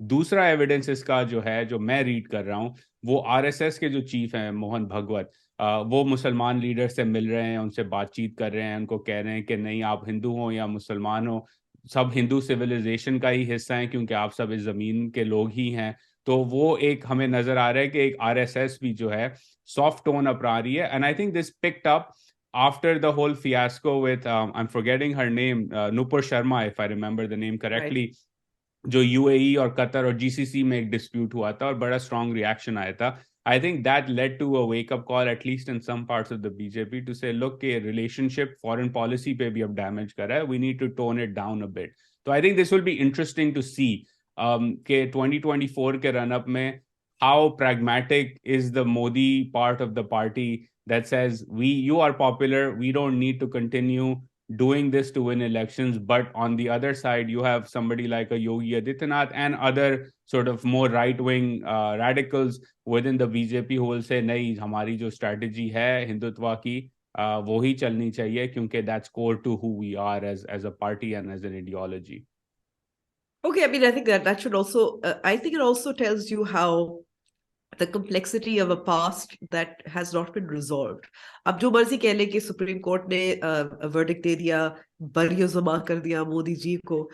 दूसरा एविडेंस इसका जो है, जो मैं रीड कर रहा हूँ, वो आरएसएस के जो चीफ हैं मोहन भगवत, वो मुसलमान लीडर से मिल रहे हैं, उनसे बातचीत कर रहे हैं, उनको कह रहे हैं कि नहीं, आप हिंदू हो या मुसलमान हो, सब हिंदू सिविलाइजेशन का ही हिस्सा है क्योंकि आप सब इस जमीन के लोग ही हैं. तो वो एक हमें नजर आ रहा है कि एक आरएसएस भी जो है सॉफ्ट टोन अपना रही है. And I think this picked up after the whole fiasco with I'm forgetting her name, Nupur Sharma, if I remember the name correctly. जो UAE और कतर और GCC में एक डिस्प्यूट हुआ था और बड़ा स्ट्रॉन्ग रिएक्शन आया था. I think that led to a wake-up call, at least in some parts of the BJP, to say, look, के relationship, foreign policy पे भी अब damage कर रहा है. We need to tone it down a bit. So I think this will be interesting to see के 2024 के run-up में how pragmatic is the Modi part of the party that says, you are popular, we don't need to continue doing this to win elections. But on the other side, you have somebody like a Yogi Adityanath and other sort of more right-wing radicals within the BJP who will say, nahi, hamari jo strategy hai Hindutva ki, wo hi chalni chahiye, kyunki that's core to who we are as a party and as an ideology. Okay, I mean, I think that should also, I think it also tells you how the complexity of a past that has not been resolved. अब जो मर्जी कह ले कि supreme court ने verdict दे दिया, बरियो-ज़मा कर दिया मोदी जी को,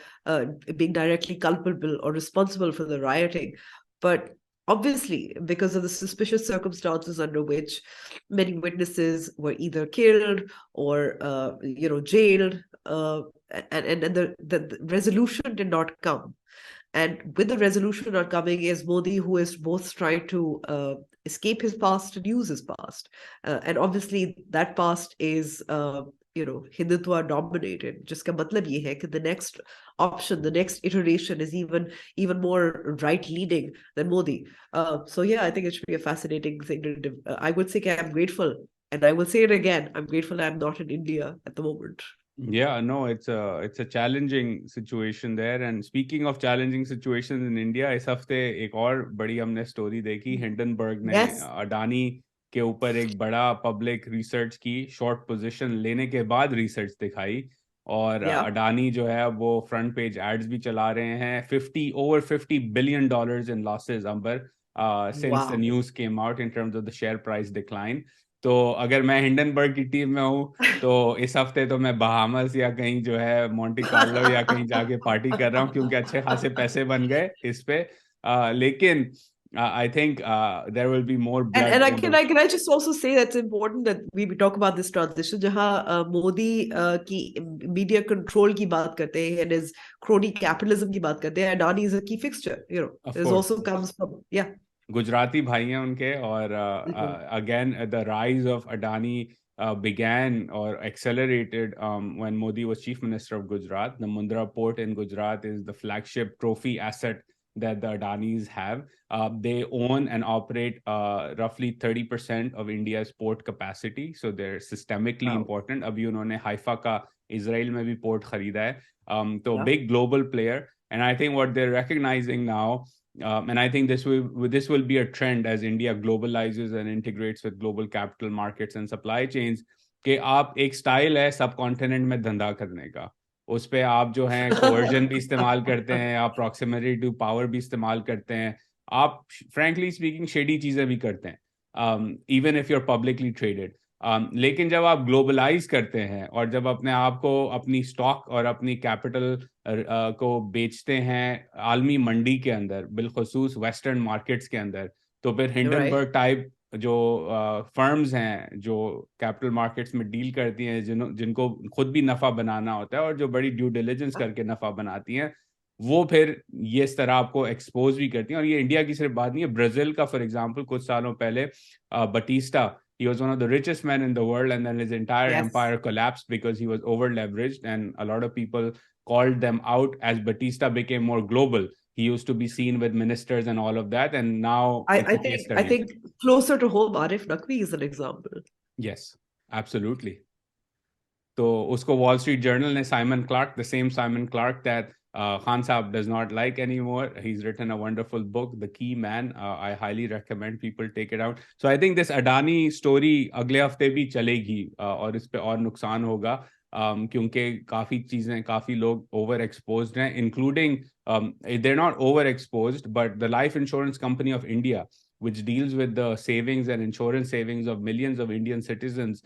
being directly culpable or responsible for the rioting, but obviously because of the suspicious circumstances under which many witnesses were either killed or jailed, and the resolution did not come. And with the resolution not coming is Modi, who is both trying to escape his past and use his past. And obviously that past is, Hindutva dominated. Jiska matlab ye hai ki the next option, the next iteration is even more right-leaning than Modi. So yeah, I think it should be a fascinating thing to I would say I'm grateful, and I will say it again, I'm grateful I'm not in India at the moment. Yeah, no, it's a challenging situation there. And speaking of challenging situations in India, इस हफ्ते एक और बड़ी हमने story देखी. Hindenburg ने अडानी के ऊपर एक बड़ा पब्लिक रिसर्च की, शॉर्ट पोजीशन लेने के बाद रिसर्च दिखाई, और अडानी जो है वो फ्रंट पेज एड्स भी चला रहे हैं. over $50 billion in losses, Amber, since the news came out in terms of the share price decline. तो अगर मैं हिंडनबर्ग की टीम में हूँ तो इस हफ्ते तो मैं बहामस या कहीं जो है मोंटी कार्लो या कहीं जाके पार्टी कर रहा हूँ, क्योंकि अच्छे खासे पैसे बन गए इस पे. लेकिन I think there will be more blood. And can I just also say that's important that we talk about this transition, जहाँ मोदी की media control की बात करते हैं and his crony capitalism की बात करते हैं, Adani is a key fixture. This also comes from Gujarati भाई हैं उनके, और again the rise of Adani began or accelerated when Modi was Chief Minister of Gujarat. The Mundra port in Gujarat is the flagship trophy asset that the Adanis have. They own and operate roughly 30% of India's port capacity, so they're systemically important. Abhi unhone Haifa ka Israel mein bhi port kharida hai. So big global player, and I think what they're recognizing now, and I think this will be a trend as India globalizes and integrates with global capital markets and supply chains, कि आप एक style है सब continent में धंधा करने का, उस पे आप जो है कोवर्जन भी इस्तेमाल करते हैं, आप प्रॉक्सिमिटी टू पावर भी इस्तेमाल करते हैं, आप फ्रैंकली स्पीकिंग शेडी चीजें भी करते हैं, even if you are publicly traded. लेकिन जब आप ग्लोबलाइज करते हैं और जब अपने आप को, अपनी स्टॉक और अपनी कैपिटल को बेचते हैं आलमी मंडी के अंदर, बिलखुसूस वेस्टर्न मार्केट्स के अंदर, तो फिर हिंडनबर्ग टाइप जो फर्म्स हैं जो कैपिटल मार्केट्स में डील करती हैं, जिनको खुद भी नफा बनाना होता है और जो बड़ी ड्यू डिलिजेंस करके नफा बनाती हैं, वो फिर ये इस तरह आपको एक्सपोज भी करती हैं. और ये इंडिया की सिर्फ बात नहीं है, ब्राजील का फॉर एग्जांपल कुछ सालों पहले Batista, he was one of the richest men in the world, and then his entire empire collapsed because he was over leveraged, and a lot of people called them out as Batista became more global. He used to be seen with ministers and all of that, and now I think closer to home, Arif Naqvi is an example. Yes, absolutely. So usko Wall Street Journal ne Simon Clark, the same Simon Clark that Khan Saab does not like anymore. He's written a wonderful book, The Key Man. I highly recommend people take it out. So I think this Adani story अगले हफ्ते भी चलेगी और इस पे और नुकसान होगा, क्योंकि काफी चीजें, काफी लोग ओवर एक्सपोज्ड हैं, including they're not overexposed, but the life insurance company of India, which deals with the savings and insurance savings of millions of Indian citizens,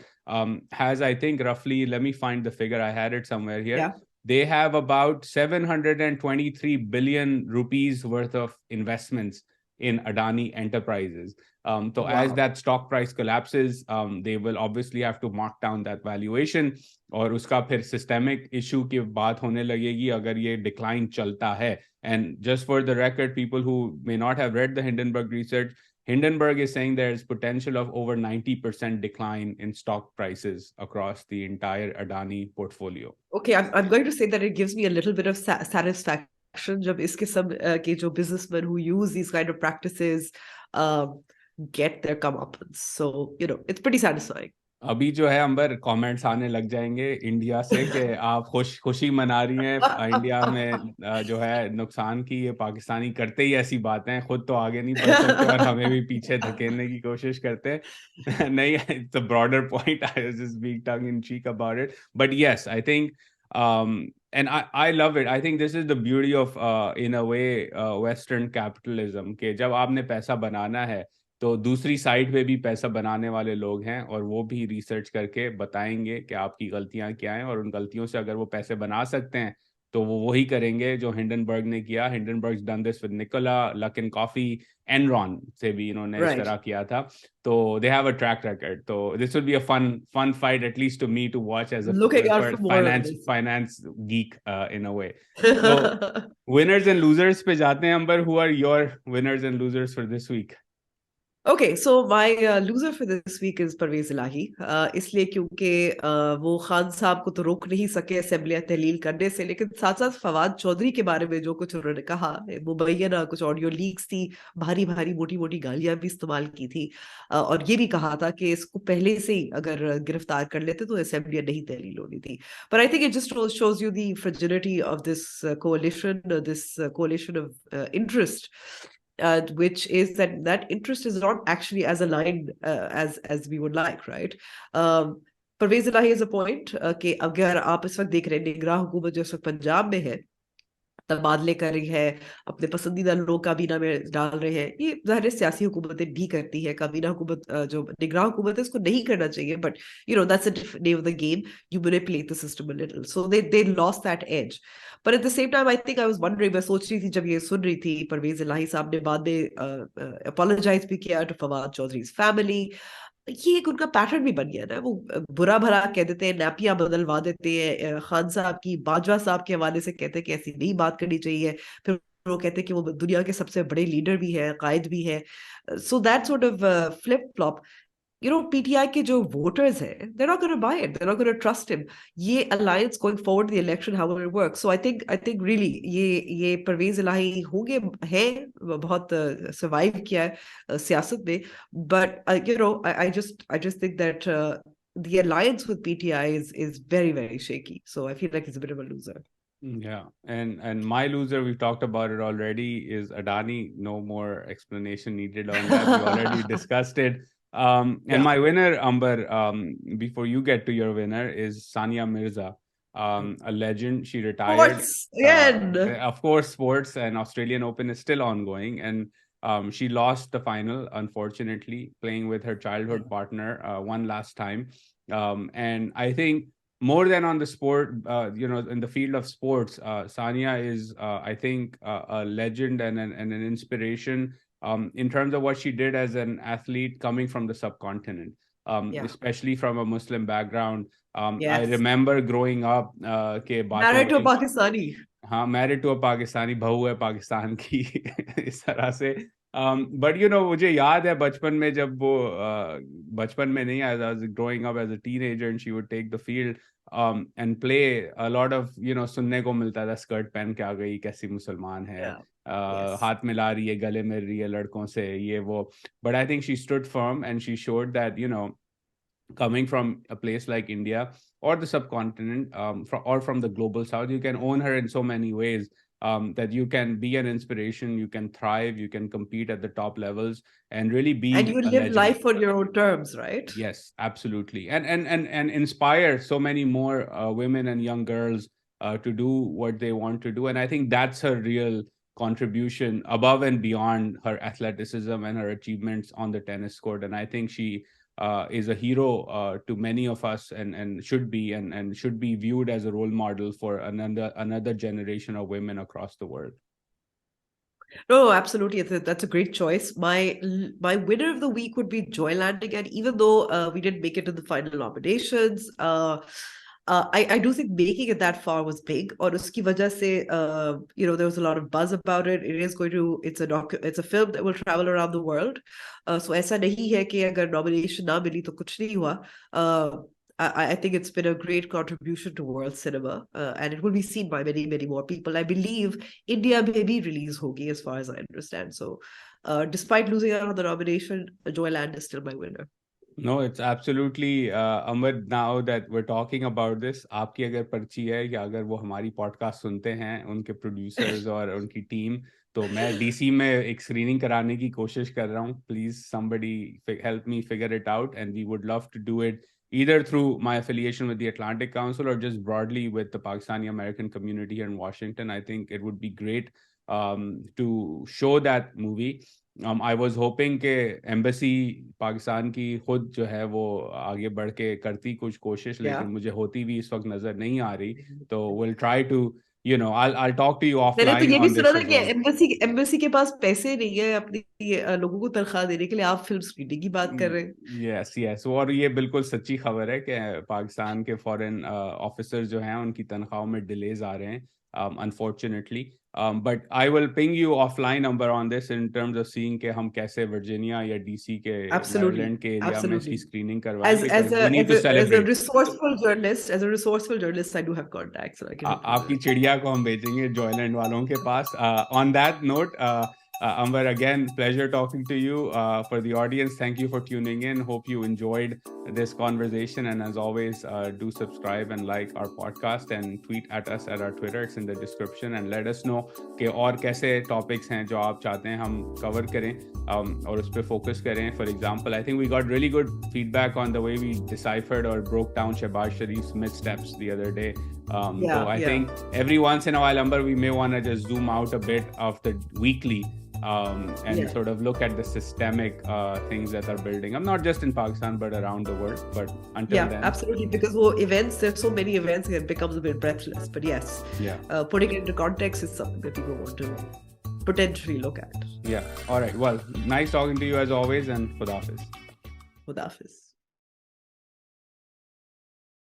has, I think, roughly, let me find the figure, I had it somewhere here. Yeah. They have about 723 billion rupees worth of investments in Adani enterprises. So Wow. as that stock price collapses, they will obviously have to mark down that valuation, और उसका फिर systemic issue की बात होने लगेगी अगर ये decline चलता है. And just for the record, people who may not have read the Hindenburg research, Hindenburg is saying there is potential of over 90% decline in stock prices across the entire Adani portfolio. Okay, I'm going to say that it gives me a little bit of satisfaction जब इसके सब के जो businessmen who use these kind of practices get their comeuppance. So, you know, it's pretty satisfying. अभी जो है अंबर comments आने लग जाएंगे इंडिया से कि आप खुशी मना रही हैं इंडिया में जो है नुकसान की, ये पाकिस्तानी करते ही ऐसी बातें, खुद तो आगे नहीं बढ़ सकते और हमें भी पीछे धकेलने की कोशिश करते हैं. नहीं, it's a broader point. I was just being tongue in cheek about it, but yes, I think and I love it. I think this is the beauty of in a way Western capitalism, कि जब आपने पैसा बनाना है तो दूसरी side पे भी पैसा बनाने वाले लोग हैं और वो भी रिसर्च करके बताएंगे कि आपकी गलतियां क्या हैं, और उन गलतियों से अगर वो पैसे बना सकते हैं तो वो वही करेंगे जो हिंडनबर्ग ने किया. Hindenburg done this with Nikola, Luckin coffee, Enron से भी इन्होंने इस तरह किया था. तो they have a track record. तो this will be a fun fight, at least to me to watch as a finance geek in a way. तो विनर्स एंड लूजर्स पे जाते हैं. Amber, who are your winners and losers for this week? Okay, so my loser for this week is Parvez इलाही. इसलिए क्योंकि वो खान साहब को तो रोक नहीं सके असेंबलियां तहलील करने से, लेकिन साथ साथ फवाद चौधरी के बारे में जो कुछ उन्होंने कहा, मुबैना कुछ ऑडियो लीक्स थी, भारी भारी मोटी मोटी गालियां भी इस्तेमाल की थी, और ये भी कहा था कि इसको पहले से ही अगर गिरफ्तार कर लेते तो असेंबलियां नहीं तहलील होनी थी. But I think it just shows you the fragility of this coalition of interest. Which is that interest is not actually as aligned as we would like, right? Parvez Ilahi is a point कि अगर आप इस वक्त देख रहे हैं निगरान हुकूमत जो इस वक्त पंजाब में है, तबादले कर रही है, अपने पसंदीदा लोग काबीना में डाल रहे हैं, ये ज़ाहिर सियासी हुकूमतें भी करती है. काबीना हुकूमत जो निगरान हुकूमत है इसको नहीं करना चाहिए, but you know that's the name of the game. You manipulate the system a little, so they lost that edge. But at the same time, I think I was wondering, मैं सोच रही थी जब ये सुन रही थी, परवेज इलाही साहब ने बाद में apologize भी किया to फवाद चौधरी's family. ये एक उनका पैटर्न भी बन गया ना, वो बुरा भला कह देते हैं, नैपियां बदलवा देते हैं, खान साहब की बाजवा साहब के हवाले से कहते हैं कि ऐसी नहीं बात करनी चाहिए, फिर वो कहते हैं कि वो दुनिया के सबसे बड़े लीडर भी है, कायद भी है. So that sort of flip flop, you know, PTI के जो voters हैं, they're not going to buy it, they're not going to trust him. ये alliance going forward the election, how will it work? So I think really ये परवेज इलाही होंगे हैं, बहुत survive किया है सियासत में, but you know, I just think that the alliance with PTI is very very shaky. So I feel like he's a bit of a loser. Yeah, and my loser, we've talked about it already, is Adani. No more explanation needed on that. We already discussed it. And my winner, Amber, before you get to your winner, is Sania Mirza, a legend. She retired. Sports again. Of course, sports, and Australian Open is still ongoing, and she lost the final, unfortunately, playing with her childhood partner one last time. And I think more than on the sport, you know, in the field of sports, Sania is, I think, a legend and an inspiration. In terms of what she did as an athlete coming from the subcontinent, especially from a Muslim background. I remember growing up, married to a Pakistani. हाँ, married to a Pakistani, बहू है पाकिस्तान की, इस तरह से. But you know, मुझे याद है बचपन में जब वो बचपन में नहीं, as I was growing up as a teenager, and she would take the field and play a lot of, you know, सुनने को मिलता था, स्कर्ट पहन के आ गई, कैसी मुसलमान है, हाथ मिला रही है, गले मिल रही है लड़कों से, ये वो. But I think she stood firm and she showed that, you know, coming from a place like India or the subcontinent, or from the global south, you can own her in so many ways. That you can be an inspiration, you can thrive, you can compete at the top levels, and really be and you live legend. Life on your own terms, right? Yes, absolutely. And inspire so many more women and young girls to do what they want to do. And I think that's her real contribution above and beyond her athleticism and her achievements on the tennis court. And I think she is a hero to many of us, and should be viewed as a role model for another generation of women across the world. No, absolutely. That's a great choice. My winner of the week would be Joyland again, even though we didn't make it to the final nominations. I do think making it that far was big. और उसकी वजह से, there was a lot of buzz about it. It's a film that will travel around the world. So ऐसा नहीं है कि अगर nomination ना मिली तो कुछ नहीं हुआ. I think it's been a great contribution to world cinema, and it will be seen by many, many more people. I believe India may be release hogi, as far as I understand. So, despite losing out on the nomination, Joyland is still my winner. No, it's absolutely Amar. Now that we're talking about this, आपकी अगर पर्ची है या अगर वो हमारी podcast सुनते हैं, उनके प्रोड्यूसर्स और उनकी टीम, तो मैं डीसी में एक स्क्रीनिंग कराने की कोशिश कर रहा हूँ. Please somebody help me figure it out, and we would love to do it either through my affiliation with the Atlantic Council or just broadly with the Pakistani American community here in Washington. I think it would be great to show that movie. I was hoping के embassy Pakistan की खुद जो है वो आगे बढ़ के करती कुछ कोशिश, लेकिन मुझे होती भी इस वक्त नजर नहीं आ रही. तो we'll try to, I'll talk to you offline. मैंने तो ये भी सुना था कि well. एम्बेसी के पास पैसे नहीं है अपनी लोगों को तनख्वाह देने के लिए. आप फिल्म स्क्रीनिंग की बात कर रहे हैं. Yes. और ये बिल्कुल सच्ची खबर है कि पाकिस्तान के फॉरेन ऑफिसर्स जो हैं उनकी तनख्वाहों में डिलेज आ रहे हैं, unfortunately. But I will ping you offline number on this in terms of seeing कि हम कैसे वर्जीनिया या डीसी के मैरीलैंड के एरिया में इसकी स्क्रीनिंग करवाएं. As a resourceful journalist, I do have contacts. So I can आपकी चिड़िया को हम भेजेंगे जॉयलैंड वालों के पास. On that note, Amber, again, pleasure talking to you. For the audience, thank you for tuning in. Hope you enjoyed this conversation. And as always, do subscribe and like our podcast and tweet at us at our Twitter. It's in the description. And let us know कि और कैसे topics हैं जो आप चाहते हैं हम cover करें और उस पर focus करें. For example, I think we got really good feedback on the way we deciphered or broke down Shehbaz Sharif's missteps the other day. So I think every once in a while, Amber, we may want to just zoom out a bit of the weekly and sort of look at the systemic things that are building. I'm not just in Pakistan, but around the world. But until then. Absolutely. Because there's so many events, it becomes a bit breathless. But yes, putting it into context is something that people want to potentially look at. Yeah. All right. Well, nice talking to you as always, and Khuda Hafiz. Khuda Hafiz.